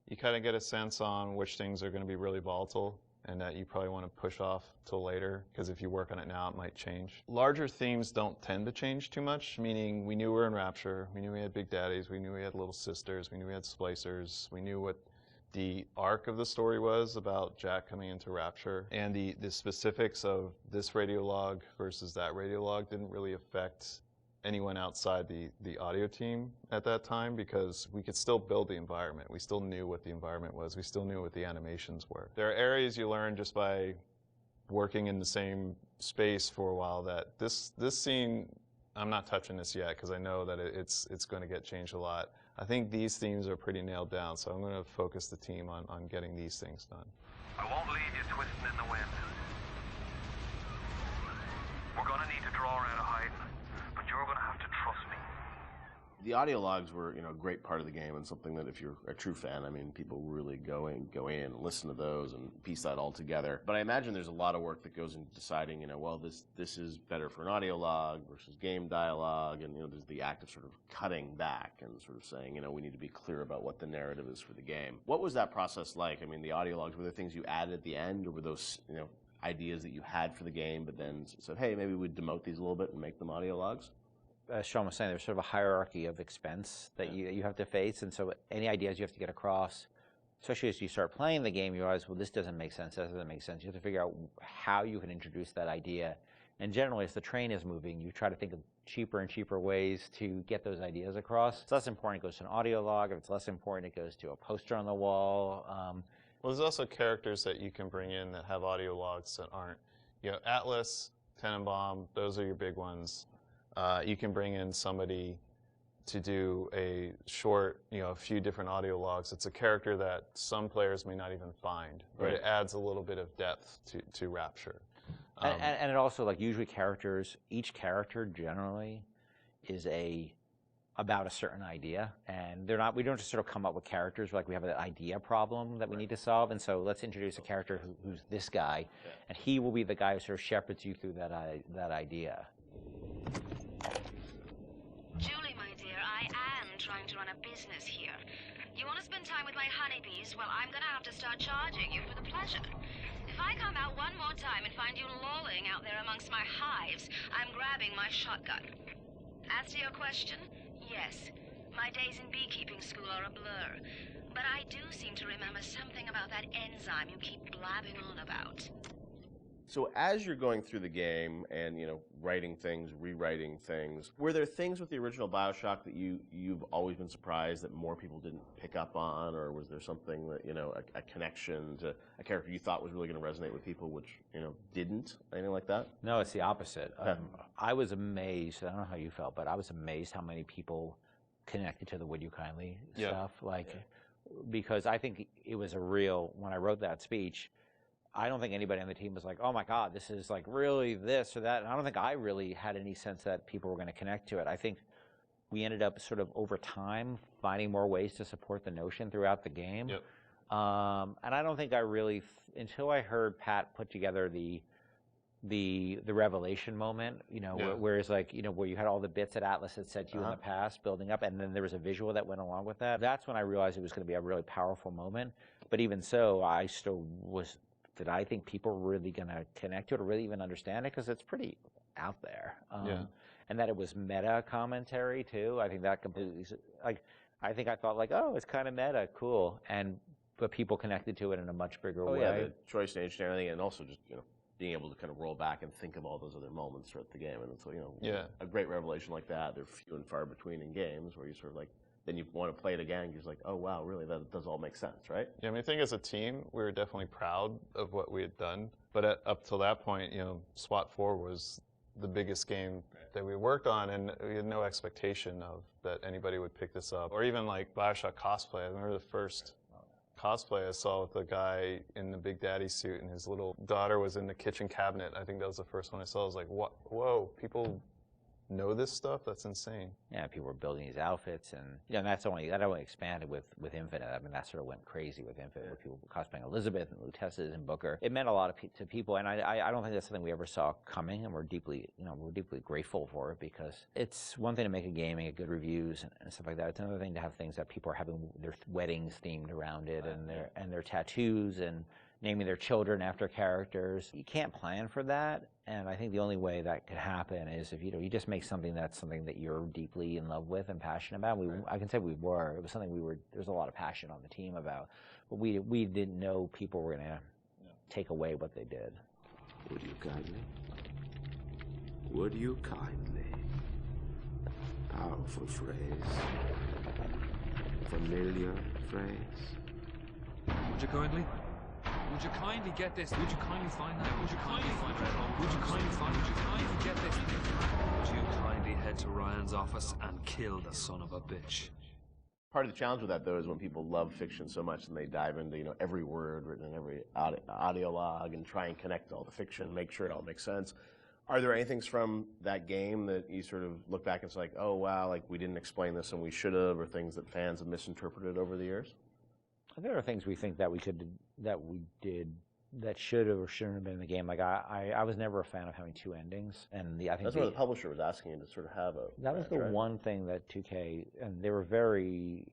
You kind of get a sense on which things are going to be really volatile and that you probably want to push off till later, because if you work on it now, it might change. Larger themes don't tend to change too much, meaning we knew we were in Rapture, we knew we had Big Daddies, we knew we had Little Sisters, we knew we had Splicers, we knew what the arc of the story was about Jack coming into Rapture, and the specifics of this radiolog versus that radiolog didn't really affect anyone outside the audio team at that time, because we could still build the environment. We still knew what the environment was. We still knew what the animations were. There are areas you learn just by working in the same space for a while that this scene, I'm not touching this yet because I know that it's going to get changed a lot. I think these themes are pretty nailed down, so I'm going to focus the team on getting these things done. I won't leave you twisting in the wind. We're gonna need to draw her out of hiding, but you're gonna have to trust me. The audio logs were, a great part of the game, and something that if you're a true fan, I mean, people really go in and listen to those and piece that all together. But I imagine there's a lot of work that goes into deciding, well, this is better for an audio log versus game dialogue, and there's the act of sort of cutting back and sort of saying, we need to be clear about what the narrative is for the game. What was that process like? I mean, the audio logs, were there things you added at the end, or were those, ideas that you had for the game, but then said, hey, maybe we'd demote these a little bit and make them audio logs? As Shawn was saying, there's sort of a hierarchy of expense that you have to face, and so any ideas you have to get across, especially as you start playing the game, you realize, well, this doesn't make sense, that doesn't make sense. You have to figure out how you can introduce that idea. And generally, as the train is moving, you try to think of cheaper and cheaper ways to get those ideas across. If it's less important, it goes to an audio log. If it's less important, it goes to a poster on the wall. Well, there's also characters that you can bring in that have audio logs that aren't. Atlas, Tenenbaum, those are your big ones. You can bring in somebody to do a short, a few different audio logs. It's a character that some players may not even find, but it adds a little bit of depth to Rapture. And it also, usually each character generally is about a certain idea, and we don't just sort of come up with characters, we have an idea problem that we need to solve, and so let's introduce a character who's this guy, and he will be the guy who sort of shepherds you through that idea. Julie, my dear, I am trying to run a business here. You want to spend time with my honeybees? Well, I'm going to have to start charging you for the pleasure. If I come out one more time and find you lolling out there amongst my hives, I'm grabbing my shotgun. As to your question, yes, my days in beekeeping school are a blur. But I do seem to remember something about that enzyme you keep blabbing on about. So as you're going through the game and, writing things, rewriting things, were there things with the original Bioshock that you've always been surprised that more people didn't pick up on, or was there something that, a connection to a character you thought was really going to resonate with people, which, didn't? Anything like that? No, it's the opposite. I was amazed, I don't know how you felt, but I was amazed how many people connected to the Would You Kindly stuff. Because I think it was when I wrote that speech, I don't think anybody on the team was like, oh my God, this is really this or that. And I don't think I really had any sense that people were going to connect to it. I think we ended up sort of over time finding more ways to support the notion throughout the game. Yep. And I don't think I really, until I heard Pat put together the revelation moment, whereas where you had all the bits that Atlas had said to you in the past building up, and then there was a visual that went along with that. That's when I realized it was going to be a really powerful moment. But even so, I still did I think people were really going to connect to it or really even understand it? Because it's pretty out there. And that it was meta commentary, too. I think that completely, I think I thought, oh, it's kind of meta, cool. But people connected to it in a much bigger way. Yeah, the choice and everything, and also just, being able to kind of roll back and think of all those other moments throughout the game. And so, a great revelation like that, they're few and far between in games where you sort of then you want to play it again, you're just like, oh, wow, really, that does all make sense, right? Yeah, I think as a team, we were definitely proud of what we had done. But up till that point, SWAT 4 was the biggest game that we worked on, and we had no expectation of that anybody would pick this up. Or even Bioshock cosplay. I remember the first cosplay I saw with the guy in the Big Daddy suit, and his little daughter was in the kitchen cabinet. I think that was the first one I saw. I was like, whoa, people know this stuff. That's insane. Yeah, people were building these outfits, and that only expanded with Infinite. I mean, that sort of went crazy with Infinite, with people cosplaying Elizabeth and Luteces and Booker. It meant a lot to people, and I don't think that's something we ever saw coming, and we're deeply grateful for it, because it's one thing to make a game and get good reviews and stuff like that. It's another thing to have things that people are having their weddings themed around it, and their tattoos and naming their children after characters. You can't plan for that, and I think the only way that could happen is if you just make something that you're deeply in love with and passionate about. I can say we were. It was something there's a lot of passion on the team about, but we didn't know people were going to take away what they did. Would you kindly? Would you kindly? Powerful phrase. Familiar phrase. Would you kindly? Would you kindly get this? Would you kindly find that? Would you kindly find it? Would you kindly find it? Would you kindly get this? Would you kindly head to Ryan's office and kill the son of a bitch? Part of the challenge with that, though, is when people love fiction so much and they dive into every word written in every audio log and try and connect all the fiction, make sure it all makes sense. Are there any things from that game that you sort of look back and it's like, oh wow, like we didn't explain this and we should have, or things that fans have misinterpreted over the years? There are things we think that we did that should have or shouldn't have been in the game. Like I was never a fan of having two endings, and I think that's where the publisher was asking you to sort of have a. That was the one thing that 2K, and they were very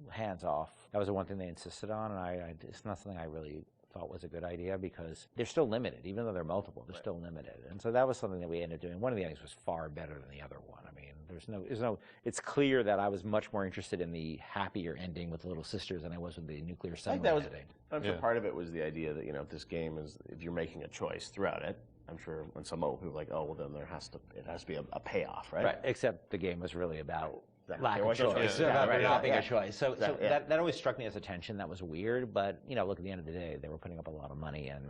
hands off. That was the one thing they insisted on, and it's not something I really thought was a good idea, because they're still limited, even though they're multiple. They're still limited, and so that was something that we ended up doing. One of the endings was far better than the other one. I mean, there's no. It's clear that I was much more interested in the happier ending with the little sisters than I was with the nuclear submarine ending. I'm sure part of it was the idea that if this game is, if you're making a choice throughout it, I'm sure when some people are like, oh well, then it has to be a payoff, right? Right. Except the game was really about lack of choice. About not being a choice. So that always struck me as a tension that was weird. But look, at the end of the day, they were putting up a lot of money, and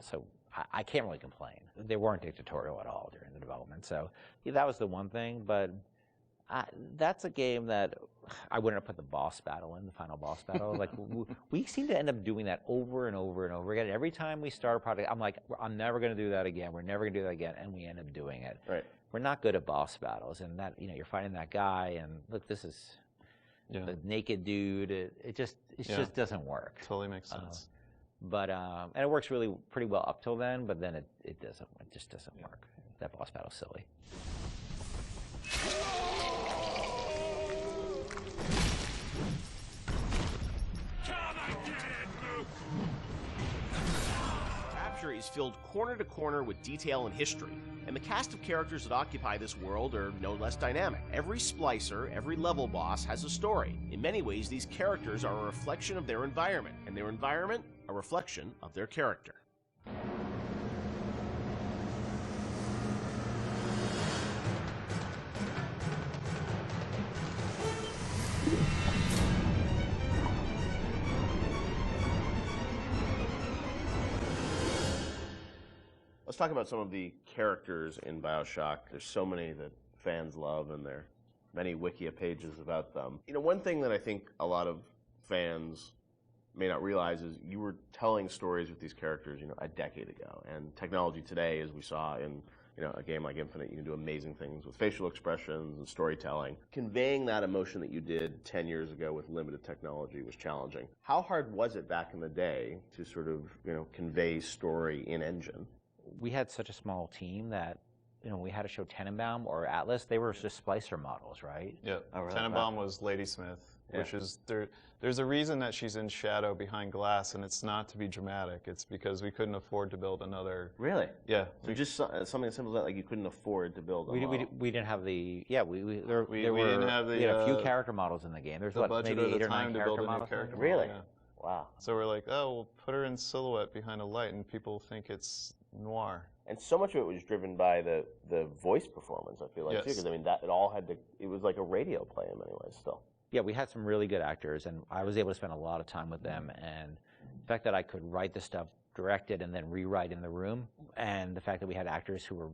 so I can't really complain. They weren't dictatorial at all during the development. So that was the one thing. But that's a game that I wouldn't have put the boss battle in, the final boss battle. Like we seem to end up doing that over and over and over again. Every time we start a project, I'm like, I'm never going to do that again. We're never going to do that again, and we end up doing it. Right. We're not good at boss battles, and that you're fighting that guy, and look, this is the naked dude. It just doesn't work. Totally makes sense. But and it works really pretty well up till then, but then it doesn't. It just doesn't work. That boss battle's silly. Rapture is filled corner to corner with detail and history, and the cast of characters that occupy this world are no less dynamic. Every splicer, every level boss has a story. In many ways, these characters are a reflection of their environment, and their environment a reflection of their character. Let's talk about some of the characters in Bioshock. There's so many that fans love, and there are many Wikia pages about them. One thing that I think a lot of fans may not realize is you were telling stories with these characters, a decade ago. And technology today, as we saw in, a game like Infinite, you can do amazing things with facial expressions and storytelling. Conveying that emotion that you did 10 years ago with limited technology was challenging. How hard was it back in the day to sort of, convey story in engine? We had such a small team that, we had to show Tenenbaum or Atlas. They were just splicer models, right? Yeah. Tenenbaum was Ladysmith, which is there's a reason that she's in shadow behind glass, and it's not to be dramatic. It's because we couldn't afford to build another. Really? Yeah. So just something as simple as that, like you couldn't afford to build. We didn't have the we didn't have the. We had a few character models in the game. There's maybe 8 or 9 character models. Really? Yeah. Wow. So we're like, oh, we'll put her in silhouette behind a light, and people think it's noir. And so much of it was driven by the voice performance, I feel like, too, because that it all had to, it was like a radio play in many ways still. Yeah, we had some really good actors, and I was able to spend a lot of time with them, and the fact that I could write the stuff, direct it, and then rewrite in the room, and the fact that we had actors who were,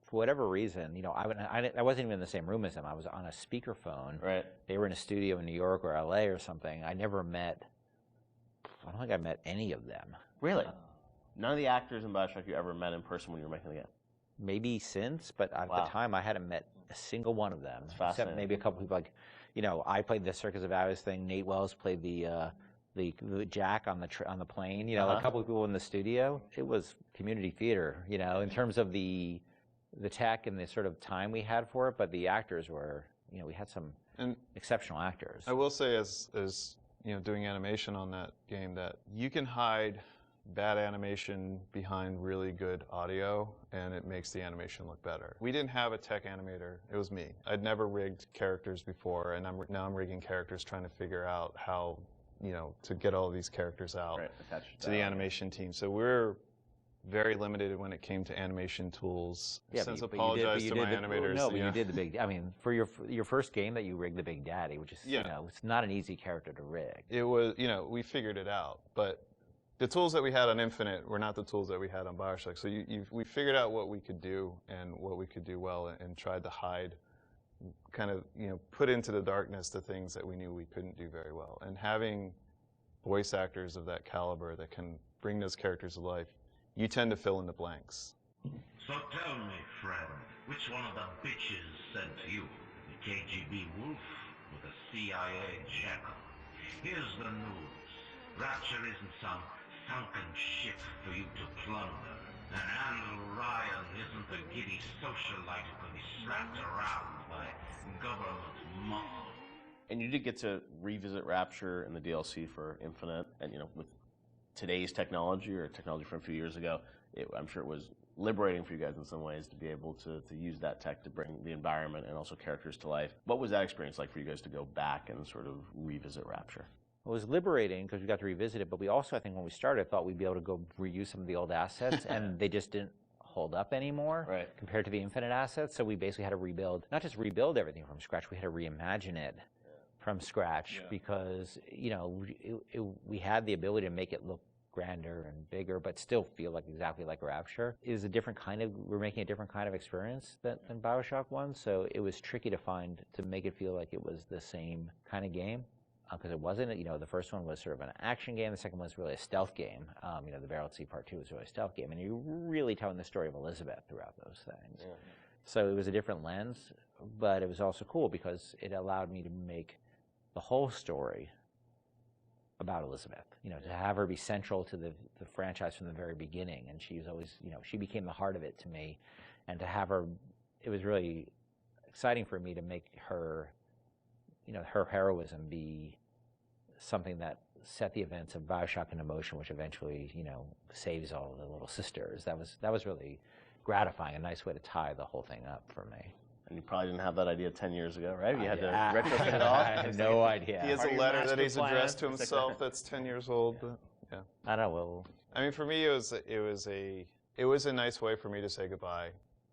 for whatever reason, I wasn't even in the same room as them. I was on a speakerphone. Right. They were in a studio in New York or LA or something. I don't think I met any of them. Really? None of the actors in Bioshock you ever met in person when you were making the game? maybe since, but at Wow. the time I hadn't met a single one of them. Except fascinating. maybe a couple people like, I played the Circus of Hours thing. Nate Wells played the Jack on the plane. A couple of people in the studio. It was community theater, in terms of the tech and the sort of time we had for it. But the actors were, we had some exceptional actors. I will say, as doing animation on that game, that you can hide bad animation behind really good audio, and it makes the animation look better. We didn't have a tech animator. It was me. I'd never rigged characters before, and now I'm rigging characters, trying to figure out how, to get all of these characters out to the animation team. So we're very limited when it came to animation tools. Yeah, Since but apologize to my animators. No, but you did the big. I mean, for your first game that you rigged the Big Daddy, which is it's not an easy character to rig. It was, we figured it out, but the tools that we had on Infinite were not the tools that we had on Bioshock. So we figured out what we could do and what we could do well, and tried to hide, kind of, put into the darkness the things that we knew we couldn't do very well. And having voice actors of that caliber that can bring those characters to life, you tend to fill in the blanks. So tell me, friend, which one of the bitches sent you? The KGB wolf or the CIA jackal? Here's the news. Rapture isn't some sunken ship for you to plunder. And Andrew Ryan isn't the giddy socialite who can be slapped around by government muscle. And you did get to revisit Rapture in the DLC for Infinite, and with today's technology or technology from a few years ago, I'm sure it was liberating for you guys in some ways to be able to use that tech to bring the environment and also characters to life. What was that experience like for you guys to go back and sort of revisit Rapture? It was liberating because we got to revisit it, but we also, I think when we started, thought we'd be able to go reuse some of the old assets, and they just didn't hold up anymore compared to the Infinite assets. So we basically had to rebuild, not just rebuild everything from scratch, we had to reimagine it from scratch because, we had the ability to make it look grander and bigger, but still feel exactly like Rapture. It is a different kind of, we're making a different kind of experience than Bioshock 1, so it was tricky to make it feel like it was the same kind of game. Because it wasn't, the first one was sort of an action game, the second one was really a stealth game. The Barrel at Sea Part 2 was really a stealth game, and you're really telling the story of Elizabeth throughout those things. Yeah. So it was a different lens, but it was also cool because it allowed me to make the whole story about Elizabeth, to have her be central to the franchise from the very beginning, and she was always, she became the heart of it to me, and to have her, it was really exciting for me to make her, her heroism be something that set the events of Bioshock into motion, which eventually, saves all the little sisters. That was really gratifying, a nice way to tie the whole thing up for me. And you probably didn't have that idea 10 years ago, right? You had to retrofit it all? I had no idea. He has a letter that he's addressed to himself that's 10 years old. Yeah. I don't know. I mean, for me, it was a nice way for me to say goodbye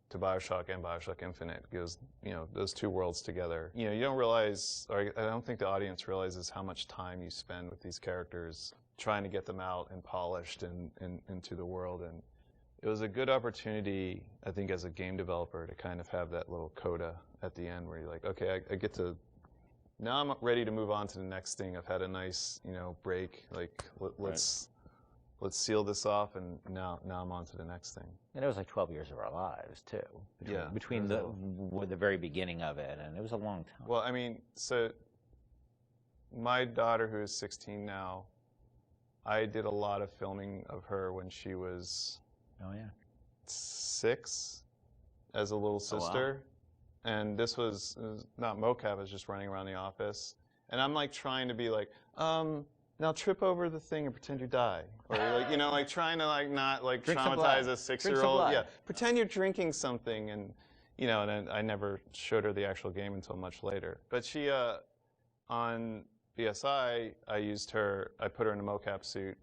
to Bioshock and Bioshock Infinite, because, those two worlds together, you don't realize, or I don't think the audience realizes how much time you spend with these characters trying to get them out and polished and into the world. And it was a good opportunity, I think, as a game developer to kind of have that little coda at the end where you're like, okay, I get to, now I'm ready to move on to the next thing. I've had a nice, break. Like, let's seal this off, and now I'm on to the next thing. And it was like 12 years of our lives, too. Between the very beginning of it, and it was a long time. Well, I mean, so my daughter, who is 16 now, I did a lot of filming of her when she was 6 as a little sister. Oh, wow. And this was not mocap, it was just running around the office. And I'm like trying to be like, now trip over the thing and pretend you die. Or like, trying to not traumatize a 6-year-old. Yeah, pretend you're drinking something, and and I never showed her the actual game until much later. But she, on BSI, I put her in a mocap suit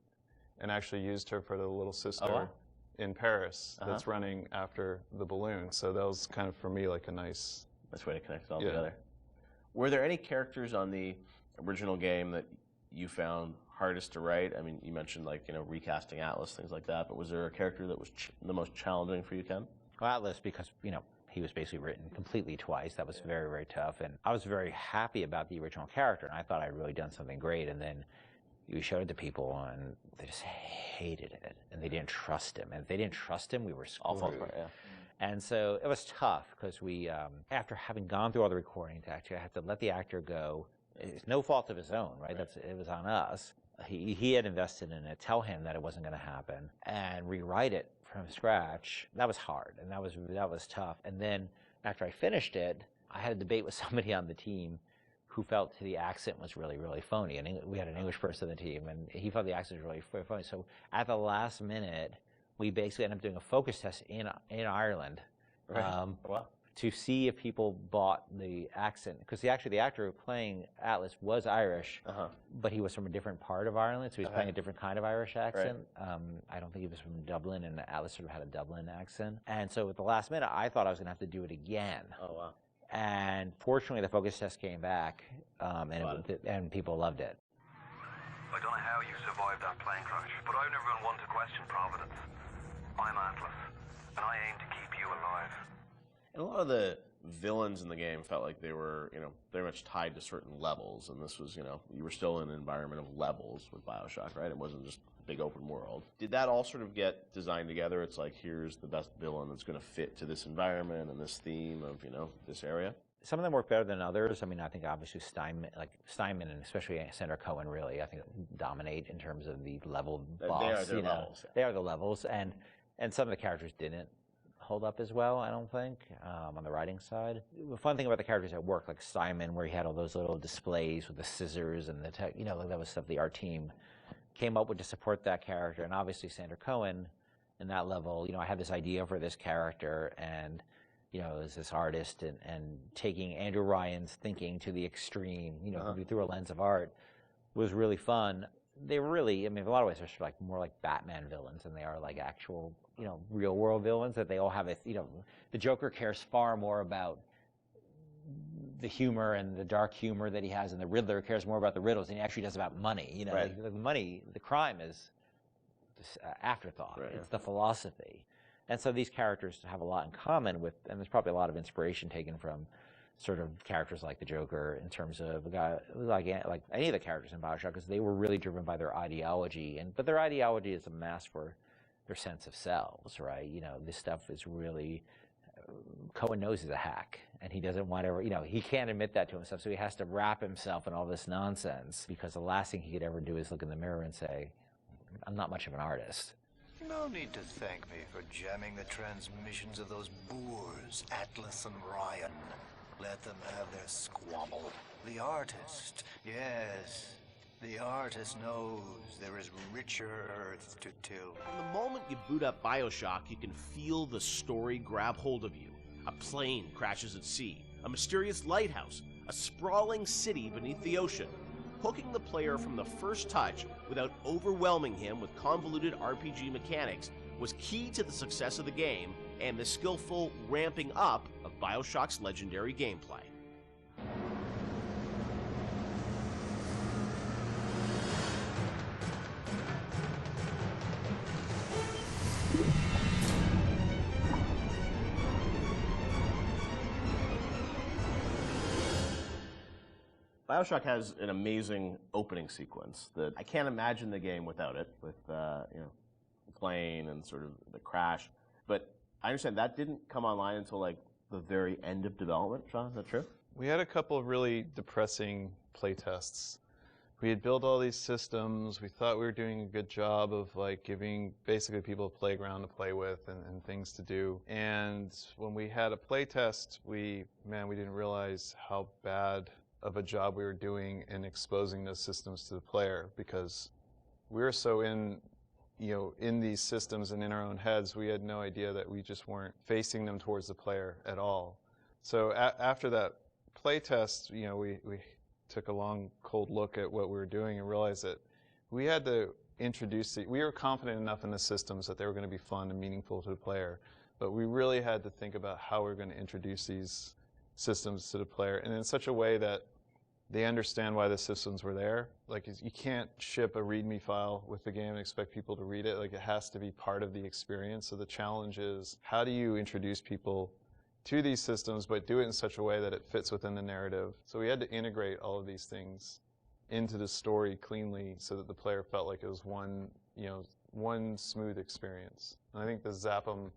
and actually used her for the little sister in Paris that's running after the balloon. So that was kind of, for me, like a nice way to connect it all together. Were there any characters on the original game that you found hardest to write? I mean, you mentioned recasting Atlas, things like that, but was there a character that was the most challenging for you, Ken? Well, Atlas, because, he was basically written completely twice. That was very, very tough. And I was very happy about the original character, and I thought I'd really done something great. And then you showed it to people, and they just hated it, and they didn't trust him. And if they didn't trust him, we were screwed. And so it was tough because we, after having gone through all the recordings, actually, I had to let the actor go. It's no fault of his own, right? It was on us. He had invested in it, tell him that it wasn't going to happen, and rewrite it from scratch. That was hard, and that was tough. And then after I finished it, I had a debate with somebody on the team who felt the accent was really, really phony. And we had an English person on the team, and he felt the accent was really phony. So at the last minute, we basically ended up doing a focus test in Ireland, to see if people bought the accent. Because the actor playing Atlas was Irish, but he was from a different part of Ireland, so he was playing a different kind of Irish accent. I don't think he was from Dublin, and Atlas sort of had a Dublin accent. And so at the last minute, I thought I was going to have to do it again. Oh, wow. And fortunately, the focus test came back, and people loved it. I don't know how you survived that plane crash, but I've never been one to question Providence. I'm Atlas, and I aim to keep you alive. And a lot of the villains in the game felt like they were, very much tied to certain levels, and this was, you were still in an environment of levels with Bioshock, right? It wasn't just a big open world. Did that all sort of get designed together? It's like, here's the best villain that's going to fit to this environment and this theme of, this area? Some of them work better than others. I mean, I think obviously Steinman and especially Sandra Cohen really, I think, dominate in terms of the level boss. They are their levels. They are the levels, and some of the characters didn't hold up as well, I don't think, on the writing side. The fun thing about the characters at work, like Simon, where he had all those little displays with the scissors and the tech, that was stuff the art team came up with to support that character. And obviously Sandra Cohen, in that level, I had this idea for this character, and as this artist, and taking Andrew Ryan's thinking to the extreme, through a lens of art, was really fun. They really, in a lot of ways, they're more like Batman villains than they are like actual, real world villains. That they all have the Joker cares far more about the humor and the dark humor that he has, and the Riddler cares more about the riddles than he actually does about money. Right. The money, the crime is this afterthought. Right. It's the philosophy. And so these characters have a lot in common with, and there's probably a lot of inspiration taken from sort of characters like the Joker in terms of a guy like any of the characters in Bioshock, because they were really driven by their ideology, but their ideology is a mask for their sense of selves, right? This stuff is really, Cohen knows he's a hack, and he doesn't want to, he can't admit that to himself, so he has to wrap himself in all this nonsense, because the last thing he could ever do is look in the mirror and say, I'm not much of an artist. No need to thank me for jamming the transmissions of those boors, Atlas and Ryan. Let them have their squabble. The artist, yes, the artist knows there is richer earth to till. From the moment you boot up Bioshock, you can feel the story grab hold of you. A plane crashes at sea, a mysterious lighthouse, a sprawling city beneath the ocean. Hooking the player from the first touch without overwhelming him with convoluted RPG mechanics was key to the success of the game and the skillful ramping up of Bioshock's legendary gameplay. Bioshock has an amazing opening sequence that I can't imagine the game without it, with the plane and sort of the crash. But I understand that didn't come online until like the very end of development. Shawn, is that true? We had a couple of really depressing playtests. We had built all these systems. We thought we were doing a good job of like giving basically people a playground to play with and things to do. And when we had a playtest, we didn't realize how bad of a job we were doing in exposing those systems to the player, because we were so in these systems and in our own heads, we had no idea that we just weren't facing them towards the player at all. So after that playtest, we took a long, cold look at what we were doing and realized that we had to we were confident enough in the systems that they were going to be fun and meaningful to the player, but we really had to think about how we were going to introduce these systems to the player, and in such a way that they understand why the systems were there. Like, you can't ship a README file with the game and expect people to read it. Like, it has to be part of the experience. So the challenge is, how do you introduce people to these systems, but do it in such a way that it fits within the narrative? So we had to integrate all of these things into the story cleanly so that the player felt like it was one smooth experience. And I think the Zap 'em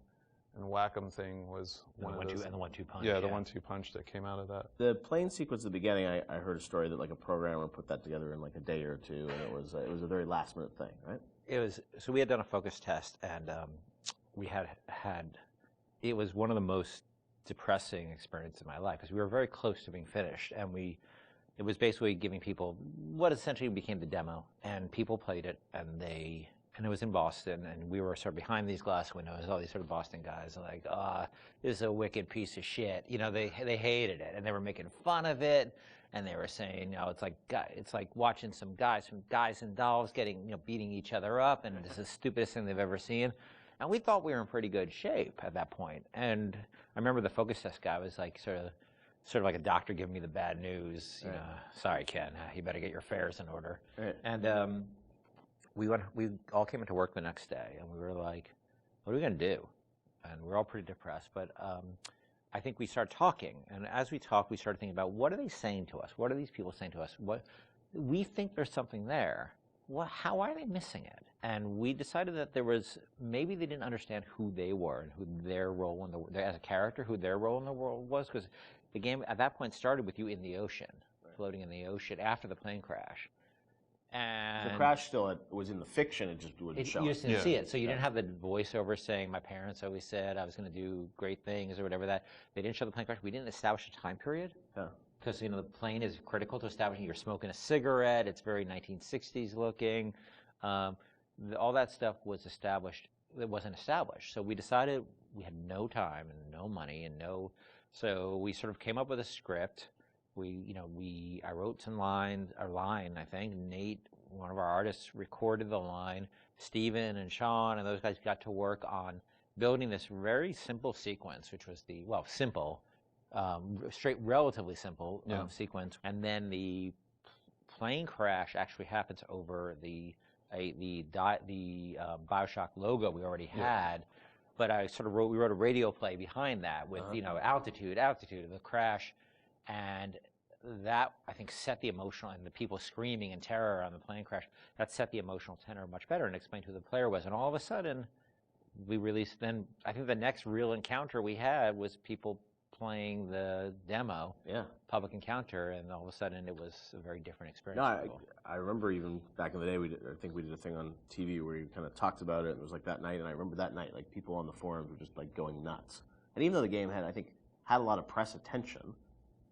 and Whack-'em thing was one of those. And the 1-2 punch. Yeah, the 1-2 punch that came out of that. The plane sequence at the beginning, I heard a story that like a programmer put that together in like a day or two, and it was a very last minute thing, right? It was. So we had done a focus test, and we had. It was one of the most depressing experiences of my life because we were very close to being finished, and it was basically giving people what essentially became the demo, and people played it, and it was in Boston, and we were sort of behind these glass windows, all these sort of Boston guys, like, this is a wicked piece of shit. You know, they hated it, and they were making fun of it, and they were saying, you know, it's like watching some guys and dolls getting, you know, beating each other up, and it's the stupidest thing they've ever seen. And we thought we were in pretty good shape at that point. And I remember the focus test guy was like sort of like a doctor giving me the bad news. You know, sorry, Ken, you better get your affairs in order. Right. And we all came into work the next day, and we were like, what are we going to do? And we were all pretty depressed. But I think we started talking. And as we talked, we started thinking about what are they saying to us? What are these people saying to us? We think there's something there. How are they missing it? And we decided that maybe they didn't understand who they were and who their role as a character, who their role in the world was, because the game at that point started with you in the ocean, floating in the ocean after the plane crash. And the crash still was in the fiction, it just wouldn't show it. You just didn't see it, so you didn't have the voiceover saying, my parents always said I was going to do great things or whatever that. They didn't show the plane crash. We didn't establish a time period. Yeah. Because, you know, the plane is critical to establishing. You're smoking a cigarette. It's very 1960s looking. All that stuff was established. It wasn't established. So we decided we had no time and no money so we sort of came up with a script. I wrote some lines, a line, I think. Nate, one of our artists, recorded the line. Steven and Shawn and those guys got to work on building this very simple sequence, which was relatively simple sequence. And then the plane crash actually happens over the Bioshock logo we already had, but we wrote a radio play behind that with altitude of the crash, and that I think set the emotional, and the people screaming in terror on the plane crash, that set the emotional tenor much better and explained who the player was. And all of a sudden we released, then I think the next real encounter we had was people playing the demo, public encounter, and all of a sudden it was a very different experience. No, I remember even back in the day, I think we did a thing on TV where you kind of talked about it, and it was like that night, and I remember that night, like people on the forums were just like going nuts. And even though the game had a lot of press attention,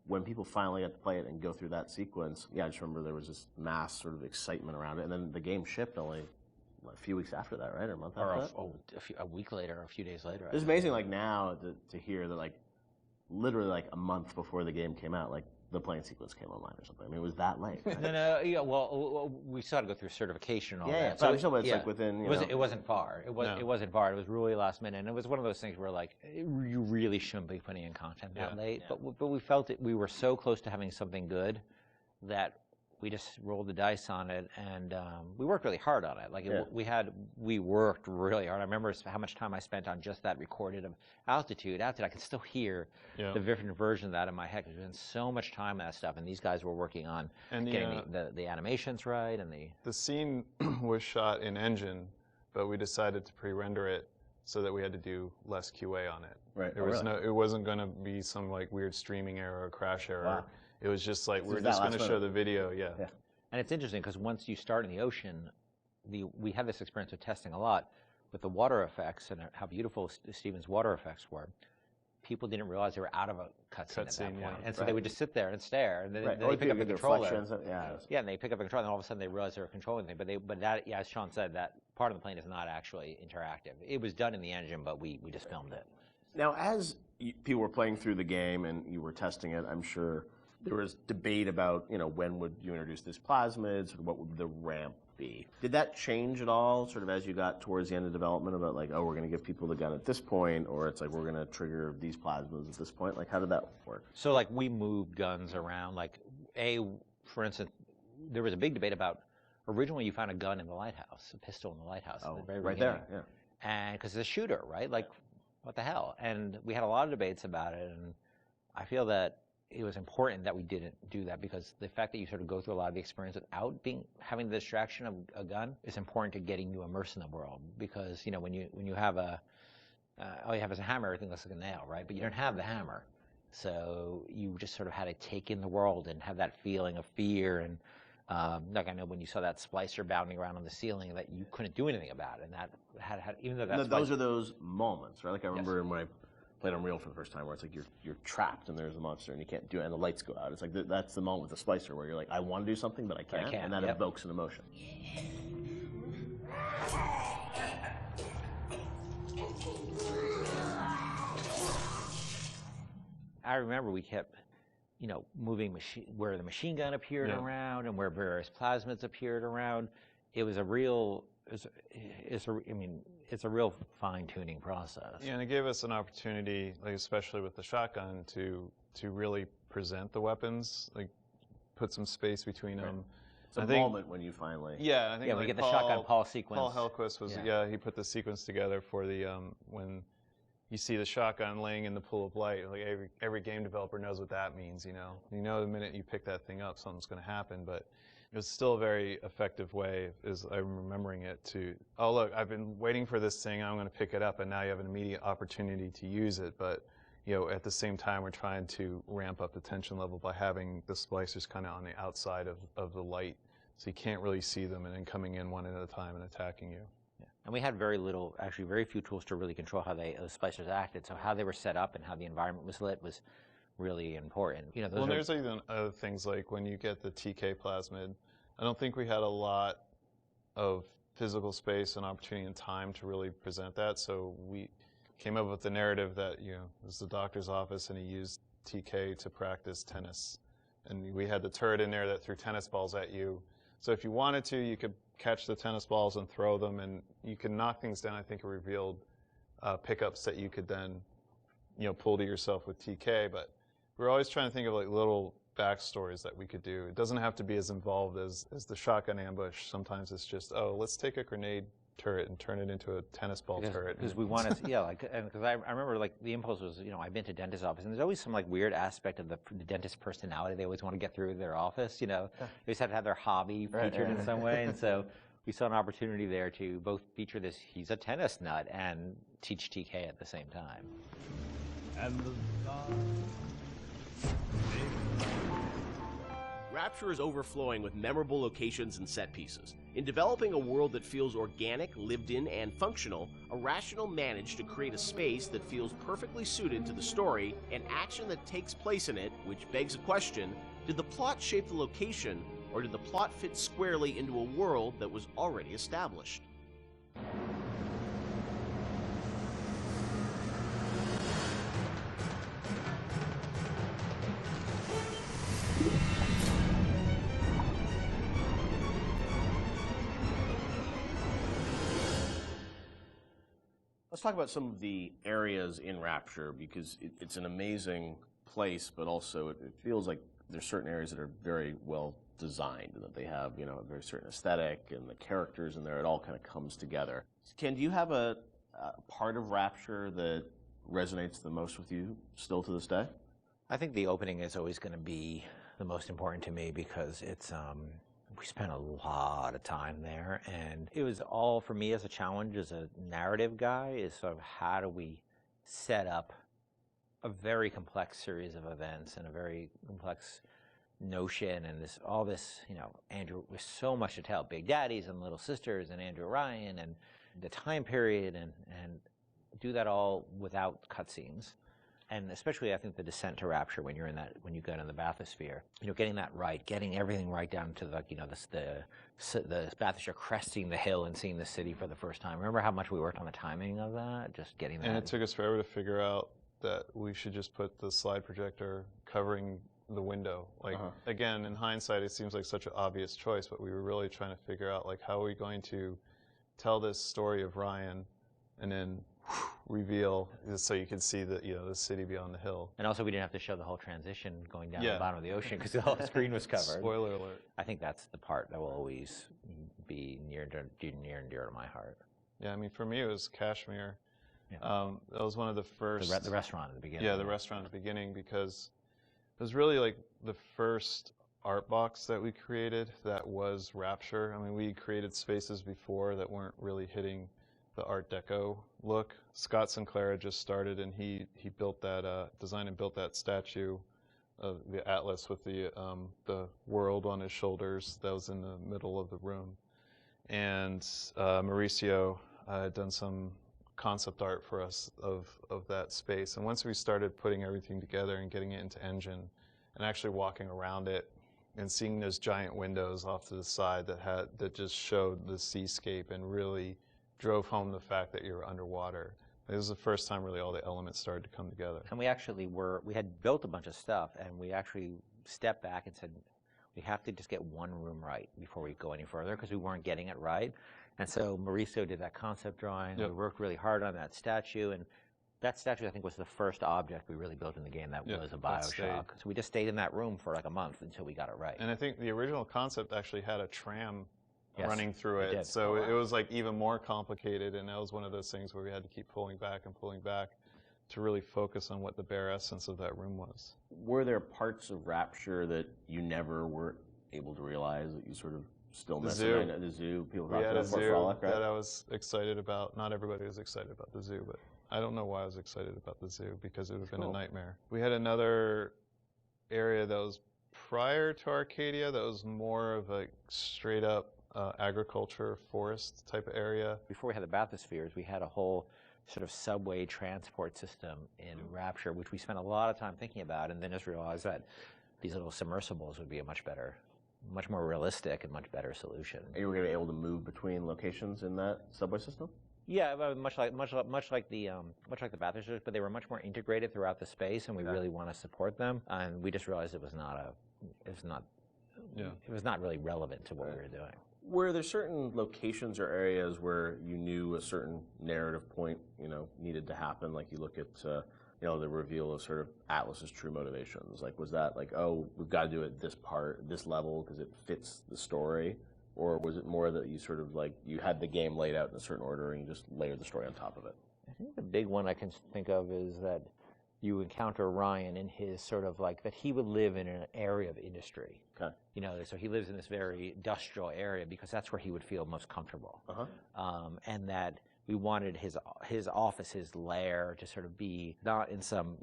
when people finally got to play it and go through that sequence, I just remember there was this mass sort of excitement around it, and then the game shipped only a few weeks after that, right, or a month after that? A week later, or a few days later. It's amazing, like now to hear that, like literally like a month before the game came out, like the plane sequence came online or something. I mean, it was that late. Right? Well, we still had to go through certification and all that. Yeah, but it's like within. It wasn't far. It wasn't far. It was really last minute, and it was one of those things where like you really shouldn't be putting in content that late. Yeah. But we felt it. We were so close to having something good that we just rolled the dice on it, and we worked really hard on it. Like we worked really hard. I remember how much time I spent on just that recorded of altitude. I can still hear the different version of that in my head because there's been so much time on that stuff, and these guys were working on getting the animations right and the scene was shot in engine, but we decided to pre-render it so that we had to do less QA on it. Right. It wasn't going to be some like weird streaming error or crash error. Wow. It was just like, we're just going to show the video, And it's interesting because once you start in the ocean, we had this experience of testing a lot with the water effects and how beautiful Steven's water effects were. People didn't realize they were out of a cutscene at that point. And so they would just sit there and stare, and then they pick up the controller. And they pick up the controller, and all of a sudden they realize they were controlling things. But that, as Shawn said, that part of the plane is not actually interactive. It was done in the engine, but we just filmed it. Now, as people were playing through the game and you were testing it, I'm sure there was debate about, when would you introduce these plasmids, what would the ramp be? Did that change at all, sort of as you got towards the end of development, about like, we're going to give people the gun at this point, or it's like, we're going to trigger these plasmids at this point? Like, how did that work? So, like, we moved guns around. Like, for instance, there was a big debate about, originally you found a gun in the lighthouse, a pistol in the lighthouse. Oh, at the very right beginning. there, yeah. And because it's a shooter, right? Like, what the hell? And we had a lot of debates about it, and I feel that it was important that we didn't do that, because the fact that you sort of go through a lot of the experience without having the distraction of a gun is important to getting you immersed in the world. Because when you have all you have is a hammer, everything looks like a nail, right? But you don't have the hammer. So you just sort of had to take in the world and have that feeling of fear. And like I know when you saw that splicer bounding around on the ceiling that you couldn't do anything about. And that had even though that's those are those moments, right? Like I remember when I played Unreal for the first time where it's like you're trapped and there's a monster and you can't do it and the lights go out. It's like that's the moment with the splicer where you're like, I want to do something, but I can't. And that evokes an emotion. I remember we kept, moving where the machine gun appeared around and where various plasmids appeared around. It was a real, it's a real fine-tuning process. Yeah, and it gave us an opportunity, like especially with the shotgun, to really present the weapons, like put some space between them. It's a moment when you finally. Yeah, I think we get the shotgun Paul sequence. Paul Hellquist was he put the sequence together for the when you see the shotgun laying in the pool of light. Like every game developer knows what that means. You know the minute you pick that thing up, something's going to happen. But it was still a very effective way, as I'm remembering it, to look, I've been waiting for this thing. I'm going to pick it up, and now you have an immediate opportunity to use it. But at the same time, we're trying to ramp up the tension level by having the splicers kind of on the outside of the light, so you can't really see them, and then coming in one at a time and attacking you. Yeah. And we had very few tools to really control how those splicers acted. So how they were set up and how the environment was lit was really important. There's even other things like when you get the TK plasmid, I don't think we had a lot of physical space and opportunity and time to really present that. So we came up with the narrative that, it was the doctor's office and he used TK to practice tennis. And we had the turret in there that threw tennis balls at you. So if you wanted to, you could catch the tennis balls and throw them, and you could knock things down. I think it revealed pickups that you could then, pull to yourself with TK. But we're always trying to think of like little backstories that we could do. It doesn't have to be as involved as the shotgun ambush. Sometimes it's just, let's take a grenade turret and turn it into a tennis ball turret. Because we wanted, because I remember like the impulse was, I've been to dentist's office, and there's always some like weird aspect of the dentist's personality. They always want to get through their office, They always have to have their hobby featured in some way, and so we saw an opportunity there to both feature this, he's a tennis nut, and teach TK at the same time. And Rapture is overflowing with memorable locations and set pieces. In developing a world that feels organic, lived in, and functional, Irrational managed to create a space that feels perfectly suited to the story and action that takes place in it, which begs a question: did the plot shape the location, or did the plot fit squarely into a world that was already established? Let's talk about some of the areas in Rapture, because it's an amazing place, but also it feels like there's certain areas that are very well designed, and that they have, a very certain aesthetic, and the characters in there, it all kind of comes together. Ken, do you have a part of Rapture that resonates the most with you still to this day? I think the opening is always going to be the most important to me, because it's we spent a lot of time there, and it was all, for me as a challenge, as a narrative guy, is sort of how do we set up a very complex series of events and a very complex notion, and all this, Andrew, with so much to tell, Big Daddies and Little Sisters and Andrew Ryan and the time period, and do that all without cutscenes. And especially, I think, the descent to Rapture, when you go in the bathysphere, getting that right, getting everything right down to the bathysphere, cresting the hill and seeing the city for the first time. Remember how much we worked on the timing of that, just getting that. And it took us forever to figure out that we should just put the slide projector covering the window. Like, again, in hindsight, it seems like such an obvious choice, but we were really trying to figure out, like, how are we going to tell this story of Ryan and then reveal, so you can see the city beyond the hill. And also, we didn't have to show the whole transition going down to the bottom of the ocean, because the whole screen was covered. Spoiler alert. I think that's the part that will always be near and dear to my heart. Yeah, I mean, for me, it was Kashmir. Yeah. That was one of the first... The restaurant at the beginning. Yeah, the restaurant at the beginning, because it was really like the first art box that we created that was Rapture. I mean, we created spaces before that weren't really hitting Art Deco look. Scott Sinclair had just started, and he built that, designed and built that statue of the Atlas with the world on his shoulders that was in the middle of the room. And Mauricio had done some concept art for us of that space. And once we started putting everything together and getting it into engine and actually walking around it and seeing those giant windows off to the side that just showed the seascape and really drove home the fact that you were underwater. It was the first time really all the elements started to come together. And we actually we had built a bunch of stuff, and we actually stepped back and said, we have to just get one room right before we go any further, because we weren't getting it right. And so Mauricio did that concept drawing. Yep. We worked really hard on that statue, and that statue, I think, was the first object we really built in the game that was a Bioshock. So we just stayed in that room for like a month until we got it right. And I think the original concept actually had a tram running through it. So it was like even more complicated, and that was one of those things where we had to keep pulling back to really focus on what the bare essence of that room was. Were there parts of Rapture that you never were able to realize that you sort of still miss? The zoo. People talked about Fort Frolic, right? That I was excited about. Not everybody was excited about the zoo, but I don't know why I was excited about the zoo, because it would have been a nightmare. We had another area that was prior to Arcadia that was more of a straight up agriculture, forest type of area. Before we had the bathyspheres, we had a whole sort of subway transport system in Rapture, which we spent a lot of time thinking about, and then just realized that these little submersibles would be a much more realistic and much better solution. And you were going to be able to move between locations in that subway system? Yeah, much like the bathyspheres, but they were much more integrated throughout the space, and we really want to support them. And we just realized it was not really relevant to what we were doing. Were there certain locations or areas where you knew a certain narrative point, needed to happen? Like you look at, the reveal of sort of Atlas's true motivations. Like, was that like, oh, we've got to do it this level because it fits the story? Or was it more that you sort of like, you had the game laid out in a certain order and you just layered the story on top of it? I think the big one I can think of is that you encounter Ryan in his sort of like, that he would live in an area of industry. Okay. So he lives in this very industrial area because that's where he would feel most comfortable. And that we wanted his office, his lair, to sort of be not in some,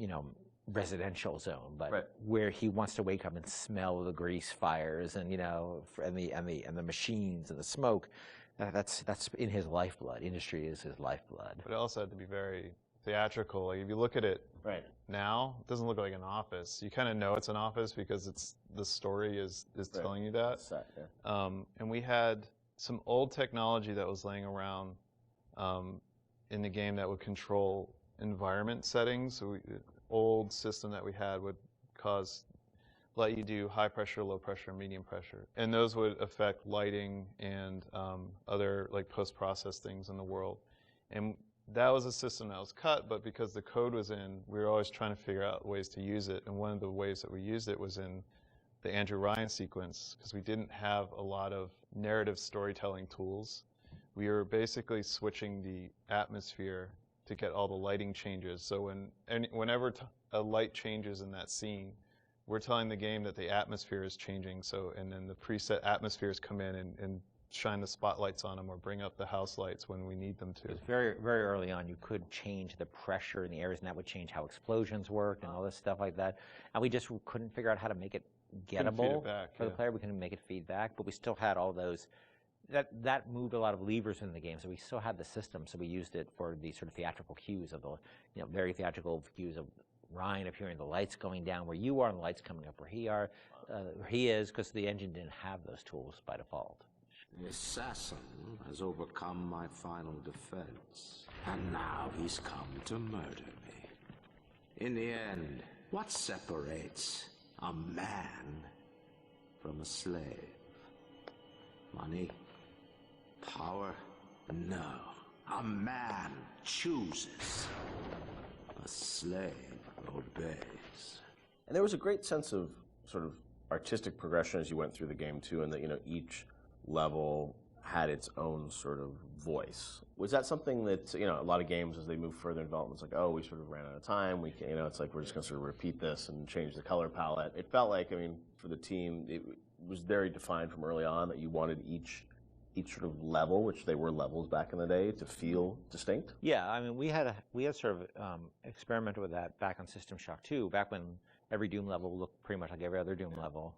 residential zone, but where he wants to wake up and smell the grease fires and, and the machines and the smoke. That's in his lifeblood. Industry is his lifeblood. But it also had to be very theatrical. Like if you look at it now, it doesn't look like an office. You kind of know it's an office because the story is telling you that. Set, yeah. And we had some old technology that was laying around in the game that would control environment settings. So old system that we had would let you do high pressure, low pressure, medium pressure. And those would affect lighting and other like post-process things in the world. And that was a system that was cut, but because the code was in, we were always trying to figure out ways to use it. And one of the ways that we used it was in the Andrew Ryan sequence, because we didn't have a lot of narrative storytelling tools. We were basically switching the atmosphere to get all the lighting changes. So whenever a light changes in that scene, we're telling the game that the atmosphere is changing. So, and then the preset atmospheres come in and shine the spotlights on them or bring up the house lights when we need them to. Because very, very early on, you could change the pressure in the areas, and that would change how explosions worked and all this stuff like that. And we just couldn't figure out how to make it gettable for the player. We couldn't make it feedback, but we still had all those. That moved a lot of levers in the game, so we still had the system. So we used it for the sort of theatrical cues of the, very theatrical cues of Ryan appearing, the lights going down where you are, and the lights coming up where he is, because the engine didn't have those tools by default. The assassin has overcome my final defense, and now he's come to murder me. In the end, what separates a man from a slave? Money? Power? No. A man chooses. A slave obeys. And there was a great sense of sort of artistic progression as you went through the game too, and that each level had its own sort of voice. Was that something that a lot of games as they move further in development, it's like, oh, we sort of ran out of time. It's like we're just going to sort of repeat this and change the color palette. It felt like, for the team, it was very defined from early on that you wanted each each sort of level, which they were levels back in the day, to feel distinct? Yeah, I mean, we had sort of experimented with that back on System Shock 2, back when every Doom level looked pretty much like every other Doom level,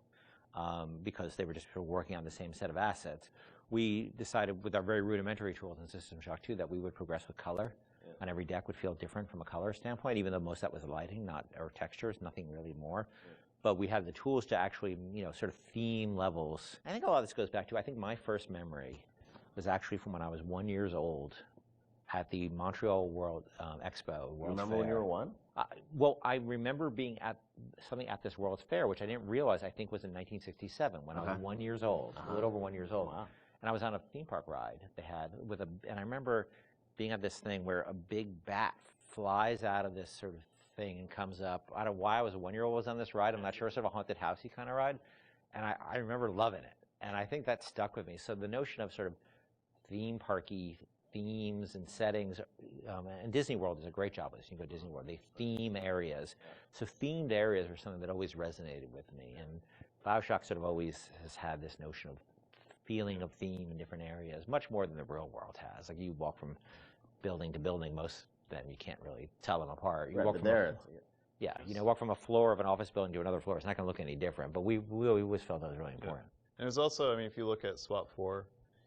because they were just sort of working on the same set of assets. We decided with our very rudimentary tools in System Shock 2 that we would progress with color, and every deck would feel different from a color standpoint, even though most of that was lighting, or textures, nothing really more. But we had the tools to actually, sort of theme levels. I think a lot of this goes back to, I think my first memory was actually from when I was 1 year old at the Montreal World Expo. Remember when you were 1? Well, I remember being at something at this World's Fair, which I didn't realize, I think, was in 1967, when I was 1 year old, a little over 1 year old. Wow. And I was on a theme park ride they had and I remember being at this thing where a big bat flies out of this sort of thing and comes up. I don't know why I was a 1 year old was on this ride. I'm not sure, sort of a haunted housey kind of ride. And I remember loving it. And I think that stuck with me. So the notion of sort of theme parky themes and settings, and Disney World does a great job with this. You can go to Disney World, they theme areas. So themed areas are something that always resonated with me. And Bioshock sort of always has had this notion of feeling of theme in different areas, much more than the real world has. Like you walk from building to building, most then you can't really tell them apart. You walk from walk from a floor of an office building to another floor. It's not going to look any different. But we always felt that was really important. And it's also, I mean, if you look at SWAT 4,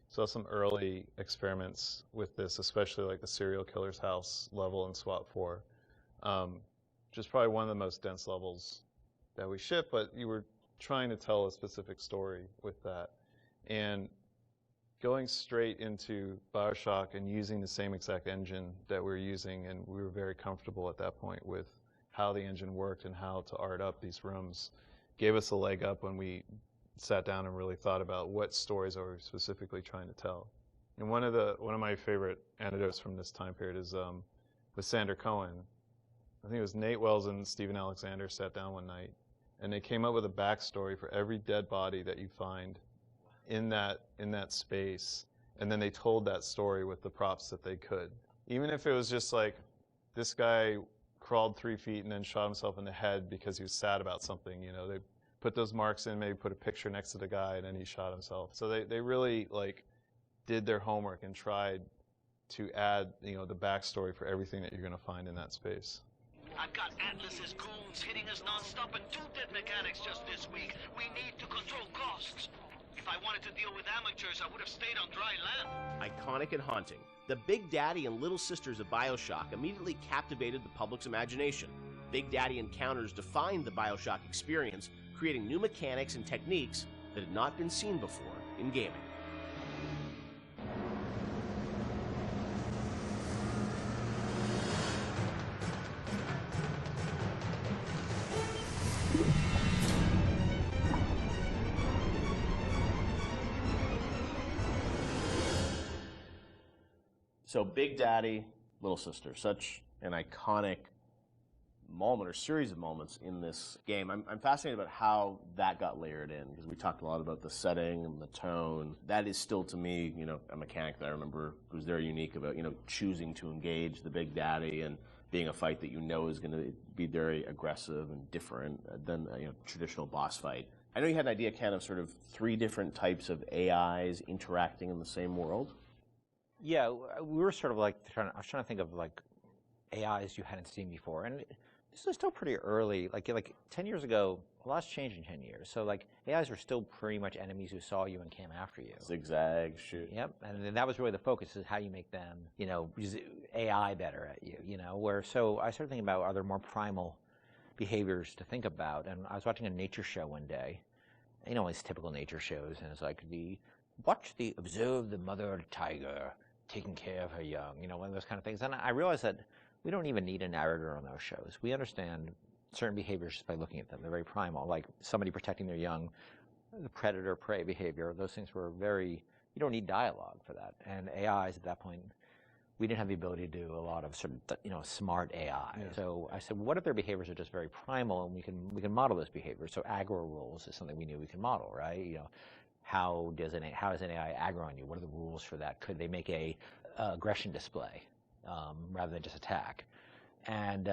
saw some early experiments with this, especially like the serial killer's house level in SWAT 4, which is probably one of the most dense levels that we ship. But you were trying to tell a specific story with that, and going straight into Bioshock and using the same exact engine that we're using, and we were very comfortable at that point with how the engine worked and how to art up these rooms, gave us a leg up when we sat down and really thought about what stories are we specifically trying to tell. And one of my favorite anecdotes from this time period is with Sander Cohen. I think it was Nate Wells and Stephen Alexander sat down one night, and they came up with a backstory for every dead body that you find in that space, and then they told that story with the props that they could. Even if it was just like, this guy crawled 3 feet and then shot himself in the head because he was sad about something, they put those marks in, maybe put a picture next to the guy, and then he shot himself. So they really did their homework and tried to add the backstory for everything that you're going to find in that space. I've got Atlas's goons hitting us non-stop and 2 dead mechanics just this week. We need to control costs. If I wanted to deal with amateurs, I would have stayed on dry land. Iconic and haunting, the Big Daddy and Little Sisters of Bioshock immediately captivated the public's imagination. Big Daddy encounters defined the Bioshock experience, creating new mechanics and techniques that had not been seen before in gaming. So Big Daddy, Little Sister, such an iconic moment or series of moments in this game. I'm fascinated about how that got layered in, because we talked a lot about the setting and the tone. That is still, to me, a mechanic that I remember was very unique about, choosing to engage the Big Daddy and being a fight that is going to be very aggressive and different than a traditional boss fight. I know you had an idea, Ken, of sort of 3 different types of AIs interacting in the same world. Yeah, we were sort of I was trying to think of AIs you hadn't seen before, and this is still pretty early. Like 10 years ago, a lot's changed in 10 years. So AIs were still pretty much enemies who saw you and came after you. Zigzag, shoot. Yep, and that was really the focus, is how you make them, use AI better at you. So I started thinking about, are there more primal behaviors to think about? And I was watching a nature show one day, these typical nature shows, and it's observe the mother tiger taking care of her young, one of those kind of things. And I realized that we don't even need a narrator on those shows. We understand certain behaviors just by looking at them. They're very primal, like somebody protecting their young, the predator-prey behavior. Those things were you don't need dialogue for that. And AIs at that point, we didn't have the ability to do a lot of sort of, smart AI. Yeah. So I said, what if their behaviors are just very primal, and we can model those behaviors? So aggro rules is something we knew we can model, right? How is an AI aggro on you? What are the rules for that? Could they make a aggression display rather than just attack? And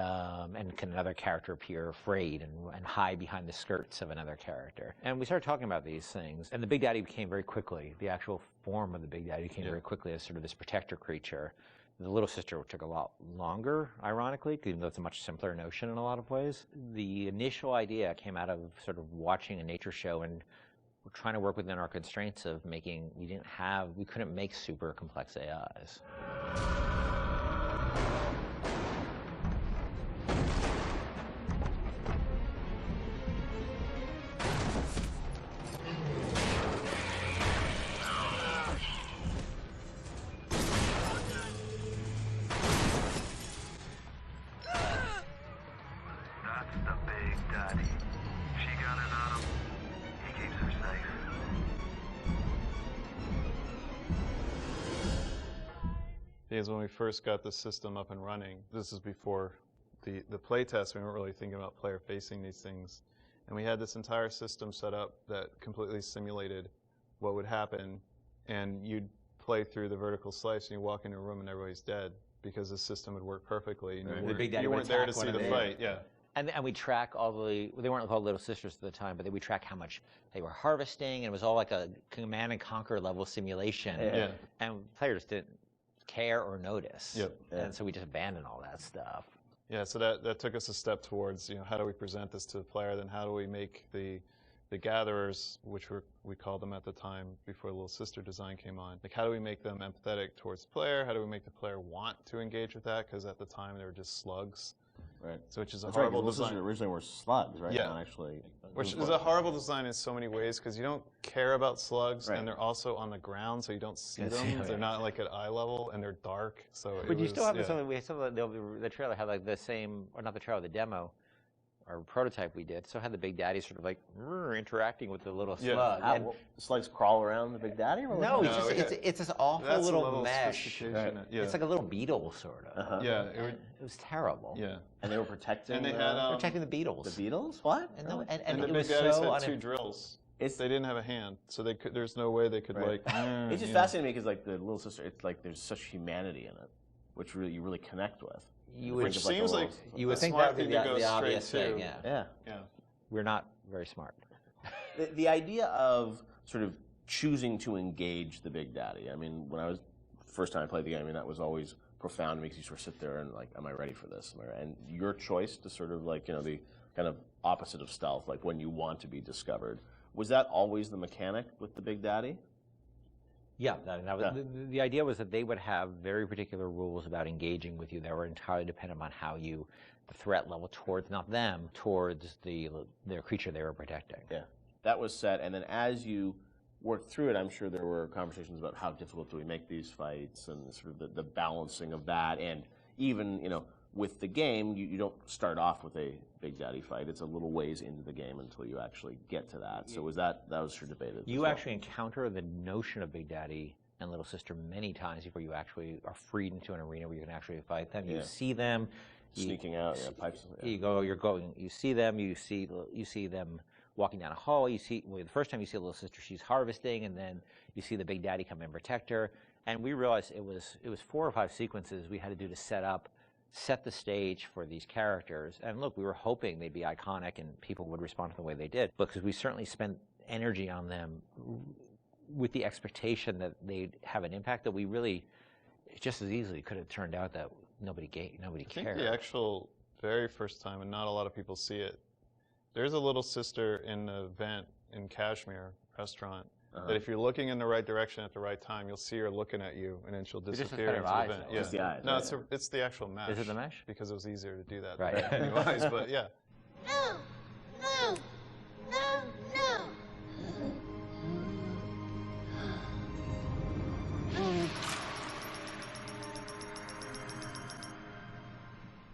can another character appear afraid and hide behind the skirts of another character? And we started talking about these things. And the Big Daddy became very quickly, the actual form of the Big Daddy became very quickly as sort of this protector creature. The little sister took a lot longer, ironically, even though it's a much simpler notion in a lot of ways. The initial idea came out of sort of watching a nature show, and we're trying to work within our constraints of making, we couldn't make super complex AIs. Because when we first got the system up and running, this is before the play test, we weren't really thinking about player facing these things. And we had this entire system set up that completely simulated what would happen. And you'd play through the vertical slice and you walk into a room and everybody's dead because the system would work perfectly. And you weren't there to see the fight. Yeah. And we track they weren't called Little Sisters at the time, but we track how much they were harvesting, and it was all like a Command and Conquer level simulation. Yeah. And players didn't care or notice. Yep. And so we just abandoned all that stuff. Yeah, so that took us a step towards, how do we present this to the player, then how do we make the gatherers, which we called them at the time before Little Sister design came on, like how do we make them empathetic towards the player, how do we make the player want to engage with that, because at the time they were just slugs. Right. So which is a That's horrible right, design. Originally were slugs, right? Yeah. Not actually. Which is a horrible design in so many ways because you don't care about slugs, and they're also on the ground, so you don't see them. They're not like at eye level, and they're dark. So but you still have the trailer had like the same, or not the trailer, the demo, or prototype we did. So had the Big Daddy sort of like interacting with the little slug. And slugs crawl around the Big Daddy? Or no, it's this awful little mesh. Right. Yeah. It's like a little beetle, sort of. Yeah, it was terrible. Yeah, and they were protecting. And they had protecting the beetles. The beetles? What? And, really? and the it Big was Daddies so had two drills. They didn't have a hand, so they could. There's no way they could It's just fascinating because like the Little Sister, it's like there's such humanity in it, which you really connect with. Which seems like you would think that would be the obvious thing. Yeah. We're not very smart. The idea of sort of choosing to engage the Big Daddy. I mean, when I was first time I played the game, I mean that was always profound. It makes you sort of sit there and like, am I ready for this? And your choice to sort of like the kind of opposite of stealth, like when you want to be discovered. Was that always the mechanic with the Big Daddy? Yeah, the idea was that they would have very particular rules about engaging with you that were entirely dependent on how the threat level towards, not them, towards their creature they were protecting. Yeah, that was set, and then as you worked through it, I'm sure there were conversations about how difficult do we make these fights and sort of the balancing of that, and even, with the game, you don't start off with a Big Daddy fight. It's a little ways into the game until you actually get to that. So that was sure debated. You actually encounter the notion of Big Daddy and Little Sister many times before you actually are freed into an arena where you can actually fight them. You see them sneaking out, pipes. You see them. You see them walking down a hall. The first time you see Little Sister, she's harvesting, and then you see the Big Daddy come and protect her. And we realized it was 4 or 5 sequences we had to do to set the stage for these characters. And look, we were hoping they'd be iconic and people would respond to the way they did, because we certainly spent energy on them with the expectation that they'd have an impact that we really just as easily could have turned out that nobody cared. I think the actual very first time, and not a lot of people see it, there's a Little Sister in the vent in Kashmir restaurant. That if you're looking in the right direction at the right time, you'll see her looking at you, and then she'll disappear into the vent. It's the eyes. No, it's the actual mesh. Is it the mesh? Because it was easier to do that. Right. Than new eyes, but yeah. No!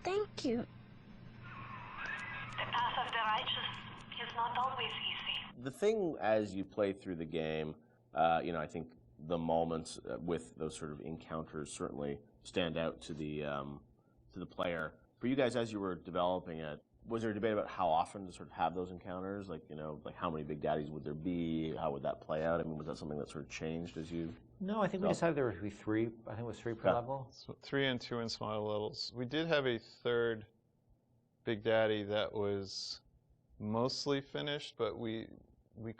Thank you. The path of the righteous is not always easy. The thing as you play through the game, I think the moments with those sort of encounters certainly stand out to the player. For you guys, as you were developing it, Was there a debate about how often to sort of have those encounters? Like, like how many Big Daddies would there be? How would that play out? I mean, was that something that sort of changed as you... No, I think we decided there would be 3. I think it was 3 per level. So 3 and 2 in smaller levels. We did have a third Big Daddy that was mostly finished, but we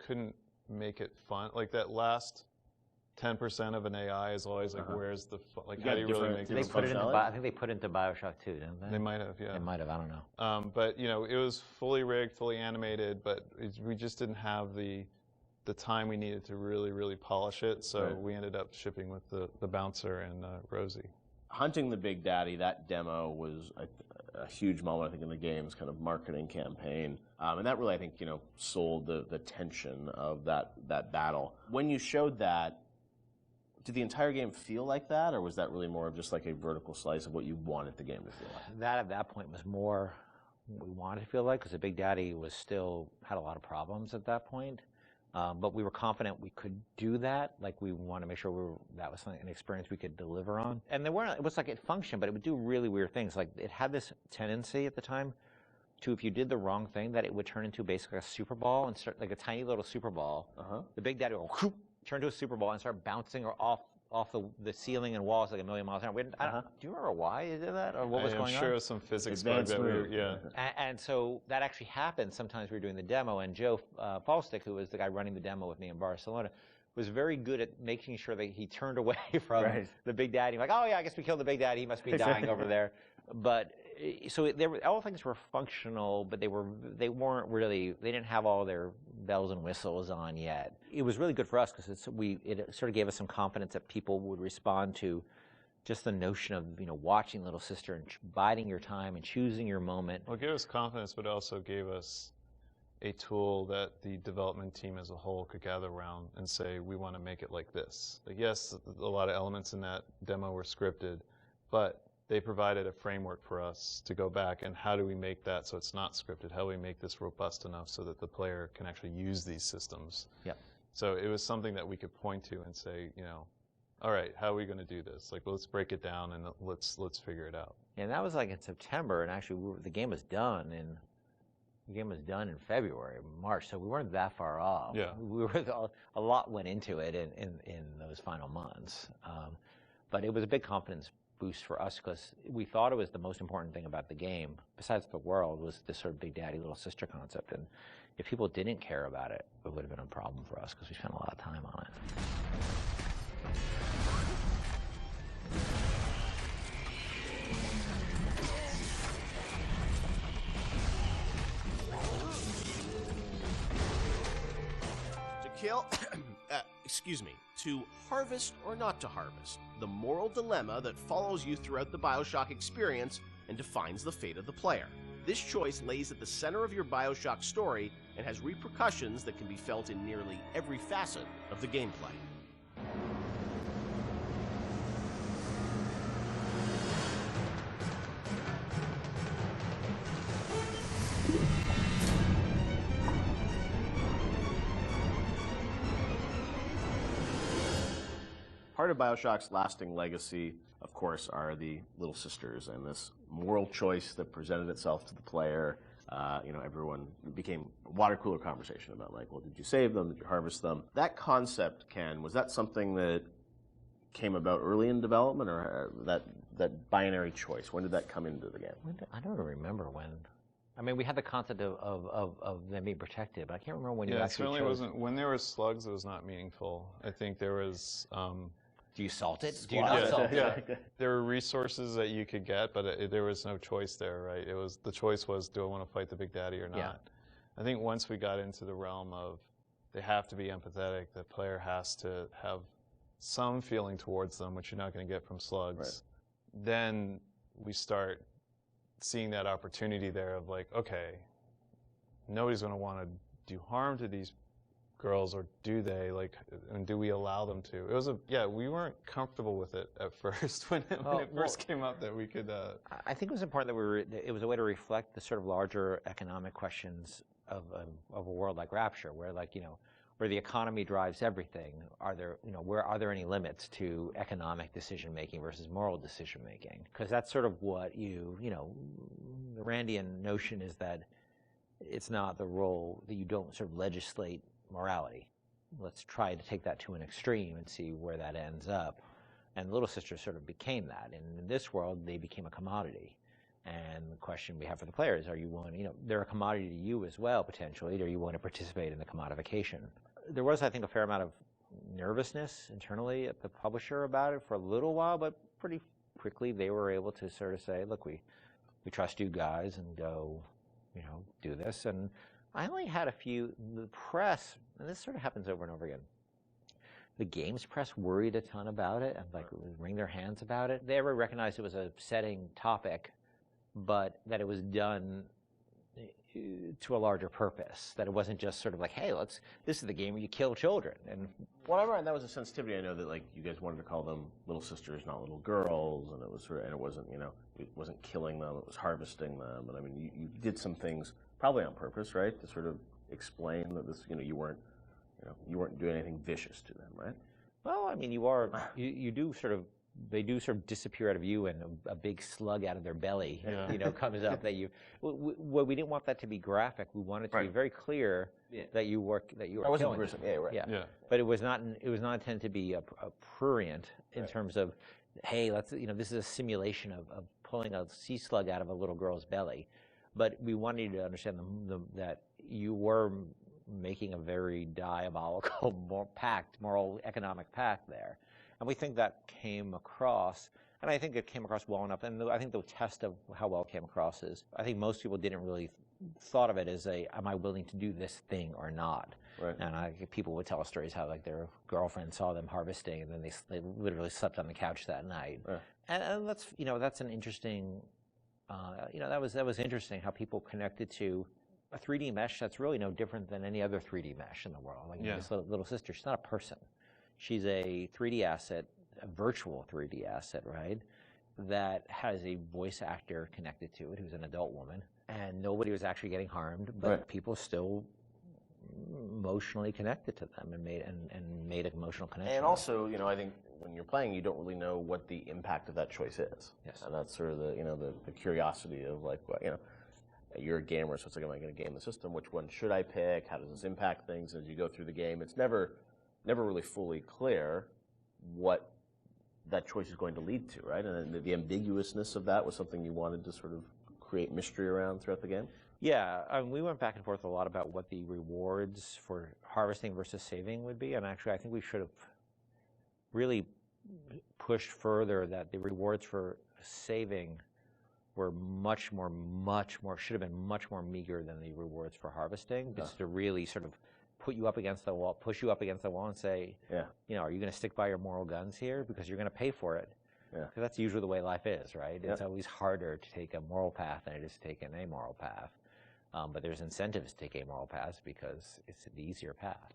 couldn't make it fun. Like that last 10% of an AI is always like, where's the fun? Like, how do you really make they it put it into I think they put it into Bioshock too, didn't they? They might have, yeah. They might have, I don't know. But, it was fully rigged, fully animated, but we just didn't have the time we needed to really, really polish it, so we ended up shipping with the Bouncer and Rosie. Hunting the Big Daddy, that demo was a huge moment, I think, in the game's kind of marketing campaign. And that really, I think, sold the tension of that battle. When you showed that, did the entire game feel like that, or was that really more of just like a vertical slice of what you wanted the game to feel like? That, at that point, was more what we wanted to feel like, because the Big Daddy had a lot of problems at that point. But we were confident we could do that. Like, we wanted to make sure that was an experience we could deliver on. And it was like it functioned, but it would do really weird things. Like, it had this tendency at the time to, if you did the wrong thing, that it would turn into basically a super ball and start like a tiny little super ball. The Big Daddy would go, turn to a super ball and start bouncing off the ceiling and walls like a million miles an hour. Do you remember why you did that, or what was going on? I'm sure it was some physics bug that And so that actually happened. Sometimes we were doing the demo, and Geoff Falstick, who was the guy running the demo with me in Barcelona, was very good at making sure that he turned away from the Big Daddy. Like, oh yeah, I guess we killed the Big Daddy. He must be dying over there. But so all things were functional, but they weren't really. They didn't have all their bells and whistles on yet. It was really good for us because it sort of gave us some confidence that people would respond to just the notion of watching Little Sister and biding your time and choosing your moment. Well, it gave us confidence, but also gave us a tool that the development team as a whole could gather around and say, we want to make it like this. Like, yes, a lot of elements in that demo were scripted, but they provided a framework for us to go back and how do we make that so it's not scripted? How do we make this robust enough so that the player can actually use these systems? Yeah. So it was something that we could point to and say, all right, how are we going to do this? Like, let's break it down and let's figure it out. Yeah, and that was like in September, and actually the game was done in February, March, so we weren't that far off. Yeah. A lot went into it in those final months, but it was a big confidence boost for us because we thought it was the most important thing about the game, besides the world, was this sort of Big Daddy, Little Sister concept. And if people didn't care about it, it would have been a problem for us because we spent a lot of time on it. To harvest or not to harvest, the moral dilemma that follows you throughout the Bioshock experience and defines the fate of the player. This choice lays at the center of your Bioshock story and has repercussions that can be felt in nearly every facet of the gameplay. Part of Bioshock's lasting legacy, of course, are the Little Sisters and this moral choice that presented itself to the player. Everyone became a water cooler conversation about, like, well, did you save them? Did you harvest them? That concept, Ken, was that something that came about early in development, or that binary choice? When did that come into the game? I don't remember when. I mean, we had the concept of them being protected, but I can't remember when you actually chose. Yeah, it certainly wasn't. When there were slugs, it was not meaningful. I think there was... Do you salt it? Do you not salt it? Yeah. There were resources that you could get, but there was no choice there, right? The choice was, do I want to fight the Big Daddy or not? Yeah. I think once we got into the realm of they have to be empathetic, the player has to have some feeling towards them, which you're not going to get from slugs, right. Then we start seeing that opportunity there of like, okay, nobody's going to want to do harm to these girls, or do they? Like, and do we allow them to? It was we weren't comfortable with it at first when it first came up that we could. I think it was important that it was a way to reflect the sort of larger economic questions of a world like Rapture, where, like, where the economy drives everything, are there any limits to economic decision making versus moral decision making? Because that's sort of what the Randian notion is that it's not the role that you don't sort of legislate morality. Let's try to take that to an extreme and see where that ends up. And Little Sisters sort of became that. And in this world, they became a commodity. And the question we have for the players, are you willing, they're a commodity to you as well, potentially, or you want to participate in the commodification? There was, I think, a fair amount of nervousness internally at the publisher about it for a little while, but pretty quickly they were able to sort of say, look, we trust you guys and go, do this. And I only had a few, the press, and this sort of happens over and over again. The games press worried a ton about it and wring their hands about it. They ever recognized it was a setting topic, but that it was done to a larger purpose, that it wasn't just sort of like, hey, this is the game where you kill children. And whatever, and that was a sensitivity. I know that you guys wanted to call them little sisters, not little girls, and it was and it wasn't, it wasn't killing them, it was harvesting them. And I mean, you did some things probably on purpose, right, to sort of explain that this, you weren't doing anything vicious to them, right? Well, I mean, they do sort of disappear out of view, and a big slug out of their belly, comes up that you. Well, we didn't want that to be graphic. We wanted to be very clear that you were killing them. Yeah, right. Yeah. But it was not intended to be a prurient in terms of, hey, this is a simulation of pulling a sea slug out of a little girl's belly. But we wanted you to understand that you were making a very diabolical moral economic pact there. And we think that came across, and I think it came across well enough. And I think the test of how well it came across is, I think most people didn't really thought of it as am I willing to do this thing or not? Right. And people would tell us stories how their girlfriend saw them harvesting, and then they literally slept on the couch that night. Right. And that's an interesting, that was interesting how people connected to a 3D mesh that's really no different than any other 3D mesh in the world. This little sister, she's not a person. She's a 3D asset, a virtual 3D asset, right, that has a voice actor connected to it who's an adult woman. And nobody was actually getting harmed, but people still emotionally connected to them and made an emotional connection. And also, I think when you're playing, you don't really know what the impact of that choice is. Yes. And that's sort of the curiosity of you're a gamer, so it's like, am I going to game the system? Which one should I pick? How does this impact things as you go through the game? It's never really fully clear what that choice is going to lead to, right? And the ambiguousness of that was something you wanted to sort of create mystery around throughout the game? Yeah, we went back and forth a lot about what the rewards for harvesting versus saving would be, and actually I think we should have really pushed further that the rewards for saving were should have been much more meager than the rewards for harvesting, just to really sort of put you up against the wall, push you up against the wall and say, are you going to stick by your moral guns here? Because you're going to pay for it. Yeah. Because that's usually the way life is, right? It's always harder to take a moral path than it is to take an amoral path. But there's incentives to take amoral paths because it's the easier path.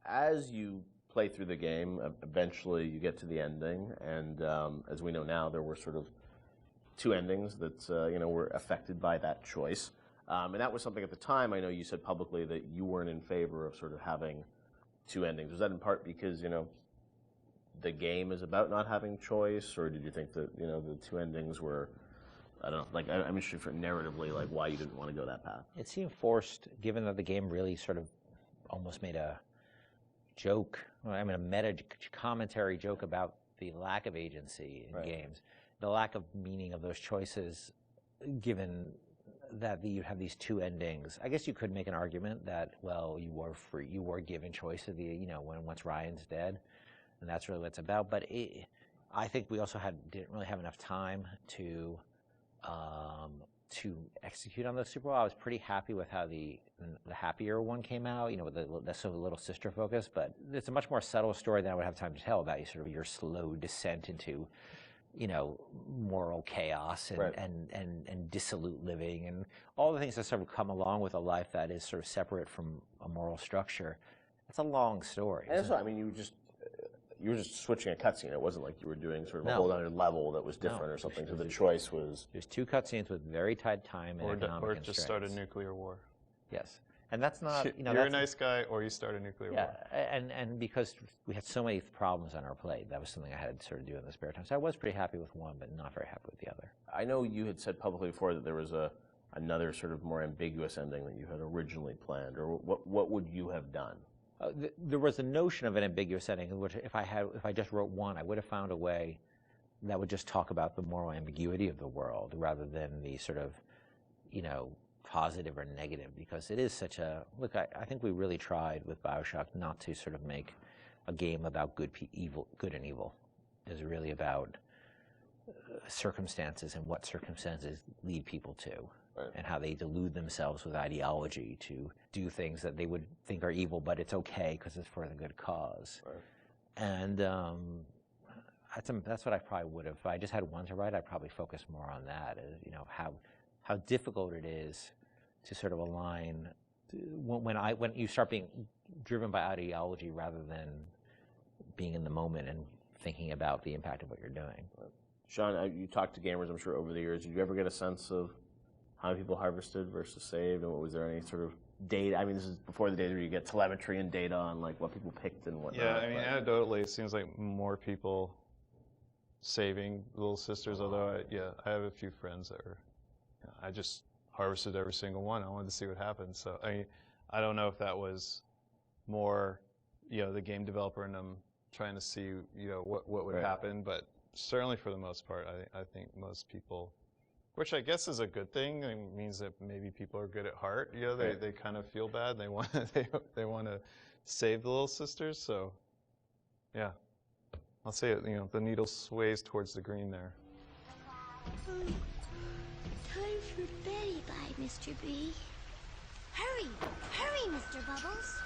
As you play through the game, eventually you get to the ending, and as we know now, there were sort of two endings that were affected by that choice. And that was something at the time, I know you said publicly that you weren't in favor of sort of having two endings. Was that in part because, the game is about not having choice, or did you think that, the two endings were, I don't know, I'm interested for narratively, why you didn't want to go that path? It seemed forced, given that the game really sort of almost made a joke, a meta commentary joke about the lack of agency in games, the lack of meaning of those choices, given that you have these two endings. I guess you could make an argument that, well, you were free, you were given choice of once Ryan's dead, and that's really what it's about. But I think we also didn't really have enough time to execute on those super well. I was pretty happy with how the happier one came out, with the sort of little sister focus, but it's a much more subtle story than I would have time to tell about your slow descent into you know, moral chaos and, Right. and dissolute living and all the things that sort of come along with a life that is sort of separate from a moral structure. It's a long story. And that's what, I mean, you were just switching a cutscene. It wasn't like you were doing sort of a No. whole other level that was different No. or something. So the choice was... There's 2 cutscenes with very tight time and economic Or constraints. just start a nuclear war. Yes. And that's not, you know, You're a that's, nice guy, or you start a nuclear yeah, war. and because we had so many problems on our plate, that was something I had to sort of do in the spare time. So I was pretty happy with one, but not very happy with the other. I know you had said publicly before that there was another sort of more ambiguous ending that you had originally planned, or what would you have done? There was a notion of an ambiguous ending, in which if I just wrote one, I would have found a way that would just talk about the moral ambiguity of the world rather than the sort of, you know, positive or negative, because it is such a, look, I think we really tried with Bioshock not to sort of make a game about good and evil. It's really about circumstances and what circumstances lead people to. Right. And how they delude themselves with ideology to do things that they would think are evil, but it's okay because it's for the good cause. Right. And that's what I probably would have. If I just had one to write, I'd probably focus more on that. You know, how difficult it is to sort of align when you start being driven by ideology rather than being in the moment and thinking about the impact of what you're doing. Right. Shawn, you talked to gamers, I'm sure, over the years. Did you ever get a sense of how many people harvested versus saved, and was there any sort of data? I mean, this is before the days where you get telemetry and data on like what people picked and whatnot. Yeah, I mean, anecdotally, it seems like more people saving Little Sisters. Although, I have a few friends that were. I just harvested every single one. I wanted to see what happened. So I don't know if that was more, you know, the game developer and them trying to see, you know, what would Right. happen. But certainly for the most part, I think most people. Which I guess is a good thing. It means that maybe people are good at heart. You know, they kind of feel bad. They want they want to save the Little Sisters. So, yeah, I'll say it. You know, the needle sways towards the green there. Time for bed-bye, Mr. B. Hurry, hurry, Mr. Bubbles.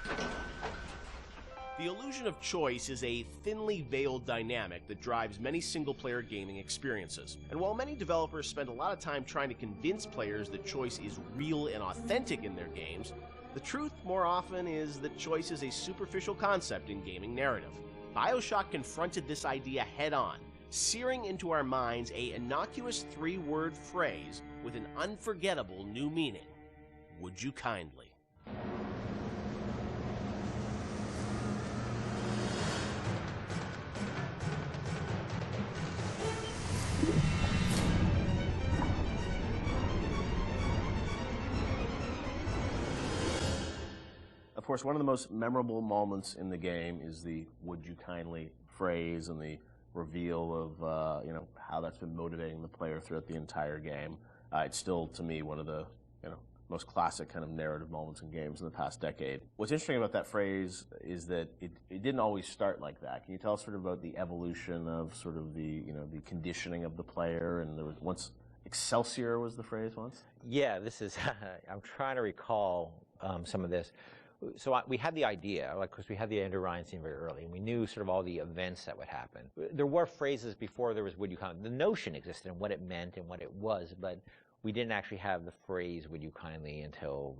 The illusion of choice is a thinly veiled dynamic that drives many single-player gaming experiences. And while many developers spend a lot of time trying to convince players that choice is real and authentic in their games, the truth more often is that choice is a superficial concept in gaming narrative. Bioshock confronted this idea head-on, searing into our minds a innocuous 3-word phrase with an unforgettable new meaning. Would you kindly? Of course, one of the most memorable moments in the game is the "Would you kindly" phrase and the reveal of you know, how that's been motivating the player throughout the entire game. It's still, to me, one of the most classic kind of narrative moments in games in the past decade. What's interesting about that phrase is that it didn't always start like that. Can you tell us sort of about the evolution of sort of the the conditioning of the player? And there was once Excelsior was the phrase once. Yeah, this is. I'm trying to recall some of this. So we had the idea, like, because we had the Andrew Ryan scene very early, and we knew sort of all the events that would happen. There were phrases before there was "Would you kindly." The notion existed and what it meant and what it was, but we didn't actually have the phrase "Would you kindly" until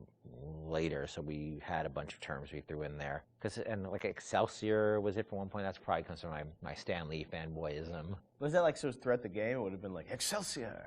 later. So we had a bunch of terms we threw in there. And like Excelsior was it for one point. That's probably comes from my Stan Lee fanboyism. Was that like so throughout the game? It would have been like Excelsior.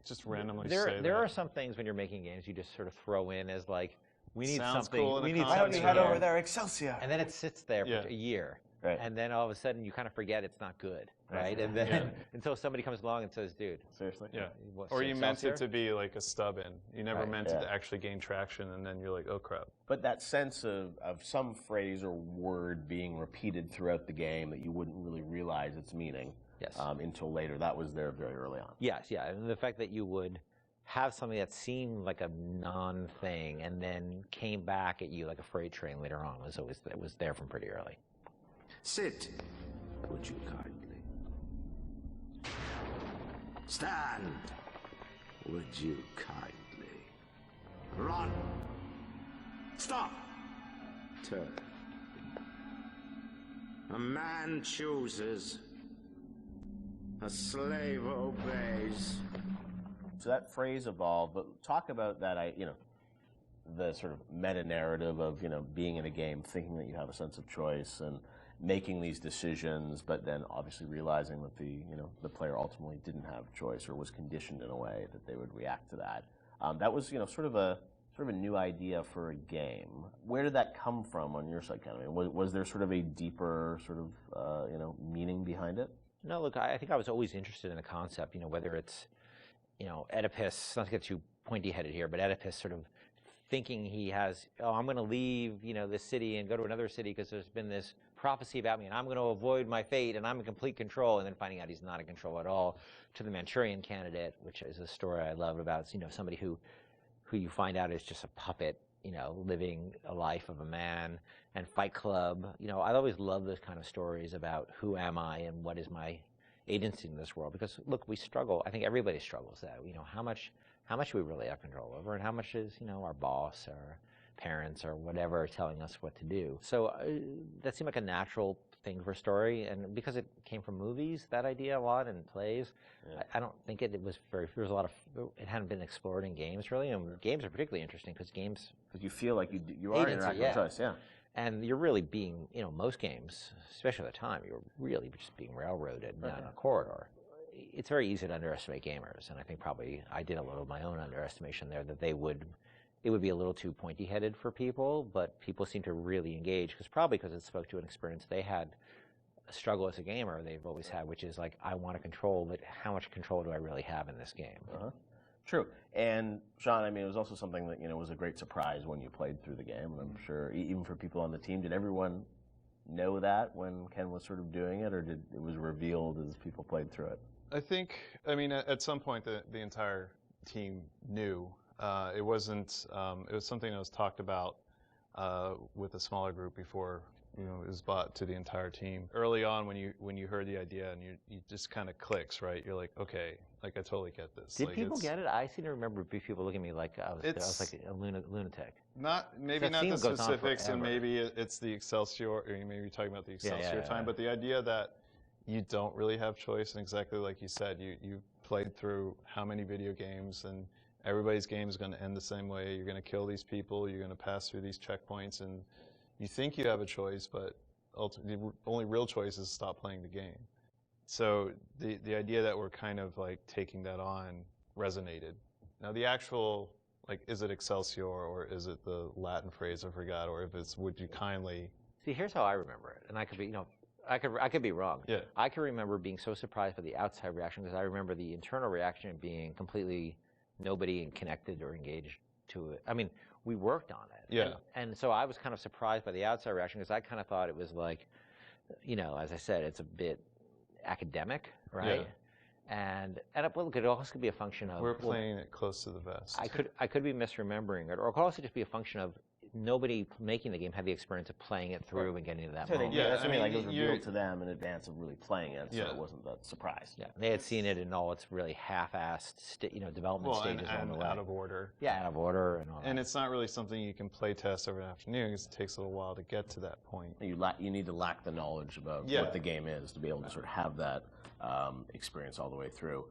Just randomly There are some things when you're making games you just sort of throw in as like, we need Sounds something. cool in We a need Why don't something you head here. over there, Excelsior? And then it sits there for a year. Right. And then all of a sudden you kind of forget it's not good, right? And then until somebody comes along and says, "Dude, seriously." Yeah. What, Or so you meant Excelsior? it to be like a stub in. You never Right. meant it to actually gain traction, and then you're like, oh crap. But that sense of some phrase or word being repeated throughout the game that you wouldn't really realize its meaning until later, that was there very early on. Yes, yeah. And the fact that you would have something that seemed like a non-thing and then came back at you like a freight train later on it was there from pretty early. Sit, would you kindly? Stand, would you kindly? Run! Stop! Turn. A man chooses A slave obeys. So that phrase evolved, but talk about that, the sort of meta-narrative of, being in a game, thinking that you have a sense of choice and making these decisions, but then obviously realizing that the player ultimately didn't have choice or was conditioned in a way that they would react to that. That was, sort of a new idea for a game. Where did that come from on your side, Ken? I mean, was there sort of a deeper sort of, meaning behind it? No, look, I think I was always interested in the concept, whether it's, Oedipus, not to get too pointy-headed here, but Oedipus sort of thinking he has, I'm going to leave, this city and go to another city because there's been this prophecy about me and I'm going to avoid my fate and I'm in complete control, and then finding out he's not in control at all, to the Manchurian Candidate, which is a story I love about, somebody who you find out is just a puppet, living a life of a man, and Fight Club. I always love those kind of stories about who am I and what is my agency in this world, because look, we struggle. I think everybody struggles that. How much we really have control over, and how much is our boss or parents or whatever telling us what to do. So that seemed like a natural thing for a story, and because it came from movies, that idea a lot, and plays, I don't think it was there was a lot of, it hadn't been explored in games really, and games are particularly interesting because you feel like you are interacting with choice, and you're really being, most games, especially at the time, you're really just being railroaded down a corridor. It's very easy to underestimate gamers, and I think probably I did a little of my own underestimation there, that it would be a little too pointy-headed for people, but people seem to really engage, because it spoke to an experience they had, a struggle as a gamer they've always had, which is like, I want to control, but how much control do I really have in this game? True. And Shawn, I mean, it was also something that, was a great surprise when you played through the game, and I'm sure even for people on the team, did everyone know that when Ken was sort of doing it, or it was revealed as people played through it? I think, at some point the entire team knew. It wasn't, it was something that was talked about with a smaller group before, it was brought to the entire team. Early on, when you heard the idea and you just kind of clicks, right? You're like, okay, like I totally get this. Did people get it? I seem to remember people looking at me like I was like a lunatic. Maybe not the specifics, and maybe it's the Excelsior, or you may be talking about the Excelsior time, but the idea that you don't really have choice, and exactly like you said, you played through how many video games, and everybody's game is going to end the same way. You're going to kill these people, you're going to pass through these checkpoints, and you think you have a choice, but ultimately the only real choice is to stop playing the game. So the idea that we're kind of like taking that on resonated. Now the actual, like, is it Excelsior, or is it the Latin phrase I forgot, or if it's would you kindly? See, here's how I remember it, and I could be, I could be wrong. Yeah. I can remember being so surprised by the outside reaction, because I remember the internal reaction being completely nobody connected or engaged to it. I mean, we worked on it. Yeah. And so I was kind of surprised by the outside reaction, because I kind of thought it was like, as I said, it's a bit academic, right? Yeah. And look, it also could be a function of... We're playing it close to the vest. I could be misremembering it, or it could also just be a function of nobody making the game had the experience of playing it through and getting to that moment. Yeah, that's what I mean. Like, it was revealed to them in advance of really playing it, so it wasn't that surprise. Yeah, they had seen it in all its really half-assed, development stages on the way. Out of order. Yeah, out of order and all that. And it's not really something you can play test over an afternoon, because it takes a little while to get to that point. You need to lack the knowledge about what the game is to be able to sort of have that experience all the way through.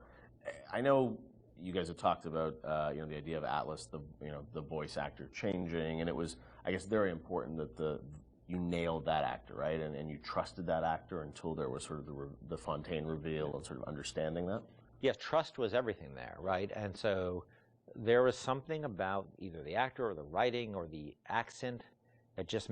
I know you guys have talked about the idea of Atlas, the voice actor changing, and it was, I guess, very important that you nailed that actor, right? And you trusted that actor until there was sort of the Fontaine reveal and sort of understanding that. Yes, trust was everything there, right? And so there was something about either the actor or the writing or the accent that just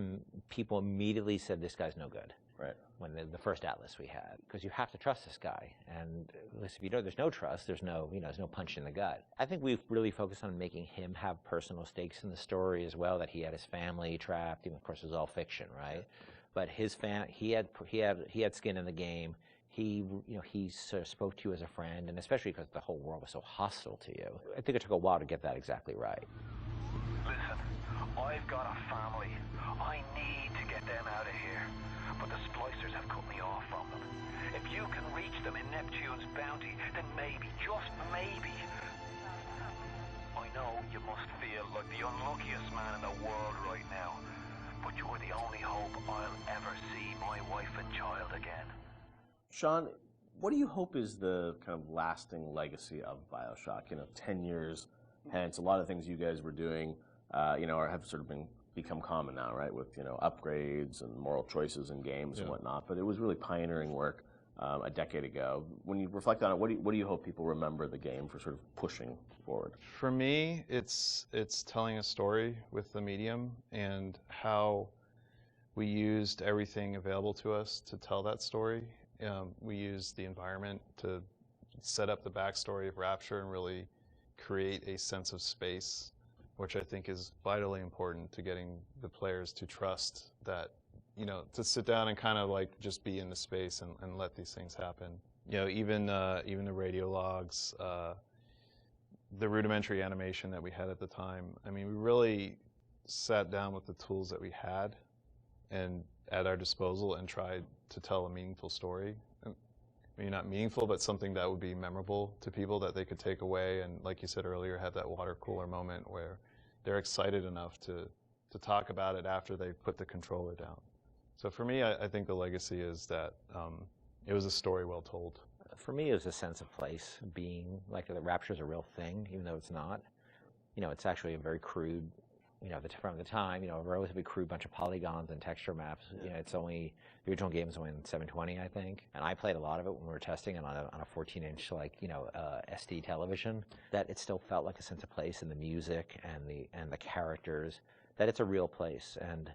people immediately said, this guy's no good. Right. When the first Atlas we had, because you have to trust this guy, and if you don't, there's no trust, there's no punch in the gut. I think we've really focused on making him have personal stakes in the story as well. That he had his family trapped. Of course, it was all fiction, right? But he had skin in the game. He sort of spoke to you as a friend, and especially because the whole world was so hostile to you. I think it took a while to get that exactly right. Listen, I've got a family. I need to get them out of here. But the splicers have cut me off from them. If you can reach them in Neptune's bounty, then maybe, just maybe... I know you must feel like the unluckiest man in the world right now, but you're the only hope I'll ever see my wife and child again. Shawn, What do you hope is the kind of lasting legacy of Bioshock? 10 years hence, a lot of things you guys were doing, have sort of become common now, right? With, upgrades and moral choices in games and whatnot. But it was really pioneering work a decade ago. When you reflect on it, what do you hope people remember the game for sort of pushing forward? For me, it's telling a story with the medium and how we used everything available to us to tell that story. We used the environment to set up the backstory of Rapture and really create a sense of space, which I think is vitally important to getting the players to trust that, to sit down and kind of like just be in the space and let these things happen. Even the radio logs, the rudimentary animation that we had at the time. I mean, we really sat down with the tools that we had and at our disposal and tried to tell a meaningful story. Maybe not meaningful, but something that would be memorable to people that they could take away and, like you said earlier, have that water cooler moment where they're excited enough to talk about it after they put the controller down. So for me, I think the legacy is that it was a story well told. For me, it was a sense of place, being like the Rapture is a real thing, even though it's not. It's actually a very crude, from the time, a relatively crude bunch of polygons and texture maps. It's only, the original game is only in 720, I think. And I played a lot of it when we were testing it on a 14-inch, SD television. That it still felt like a sense of place in the music and the characters, that it's a real place. And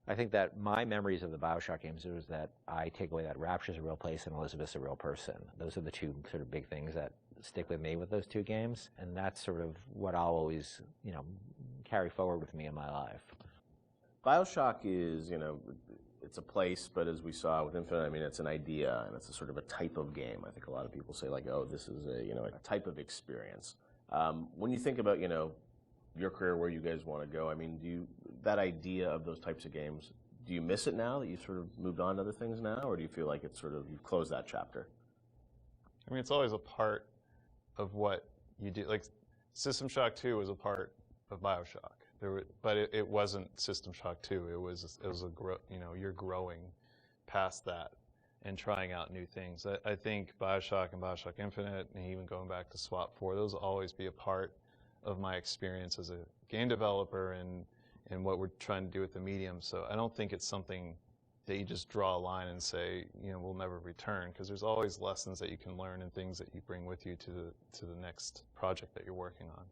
I think that my memories of the Bioshock games was that I take away that Rapture's a real place and Elizabeth's a real person. Those are the two sort of big things that stick with me with those two games. And that's sort of what I'll always, carry forward with me in my life. Bioshock is, it's a place, but as we saw with Infinite, I mean, it's an idea, and it's a sort of a type of game. I think a lot of people say, oh, this is a type of experience. When you think about, your career, where you guys want to go, I mean, that idea of those types of games, do you miss it now that you've sort of moved on to other things now, or do you feel like it's sort of, you've closed that chapter? I mean, it's always a part of what you do. Like, System Shock 2 was a part of Bioshock, but it wasn't System Shock 2. It was you're growing past that and trying out new things. I think Bioshock and Bioshock Infinite, and even going back to SWAT 4, those will always be a part of my experience as a game developer and what we're trying to do with the medium. So I don't think it's something that you just draw a line and say, we'll never return, because there's always lessons that you can learn and things that you bring with you to the next project that you're working on.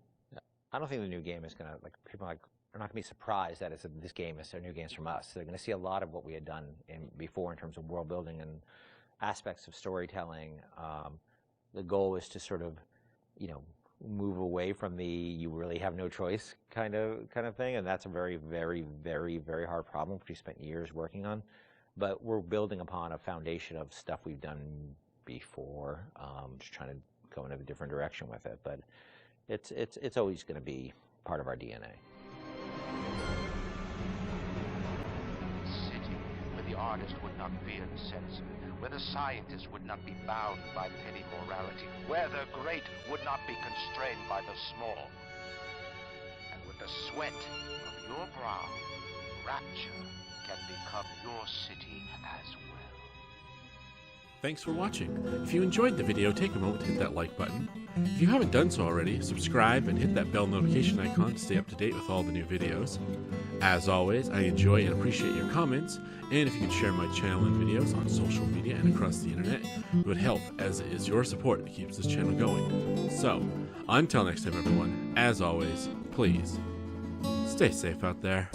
I don't think the new game is going to, people are not going to be surprised that this game is their new games from us. They're going to see a lot of what we had done before in terms of world building and aspects of storytelling. The goal is to sort of, move away from the you really have no choice kind of thing, and that's a very, very, very, very hard problem, which we spent years working on. But we're building upon a foundation of stuff we've done before, just trying to go in a different direction with it. But it's always going to be part of our DNA. City where the artist would not fear the censor, where the scientist would not be bound by petty morality, where the great would not be constrained by the small. And with the sweat of your brow, Rapture can become your city as well. Thanks for watching. If you enjoyed the video, take a moment to hit that like button. If you haven't done so already, subscribe and hit that bell notification icon to stay up to date with all the new videos. As always, I enjoy and appreciate your comments, and if you could share my channel and videos on social media and across the internet, it would help, as it is your support that keeps this channel going. So, until next time everyone, as always, please, stay safe out there.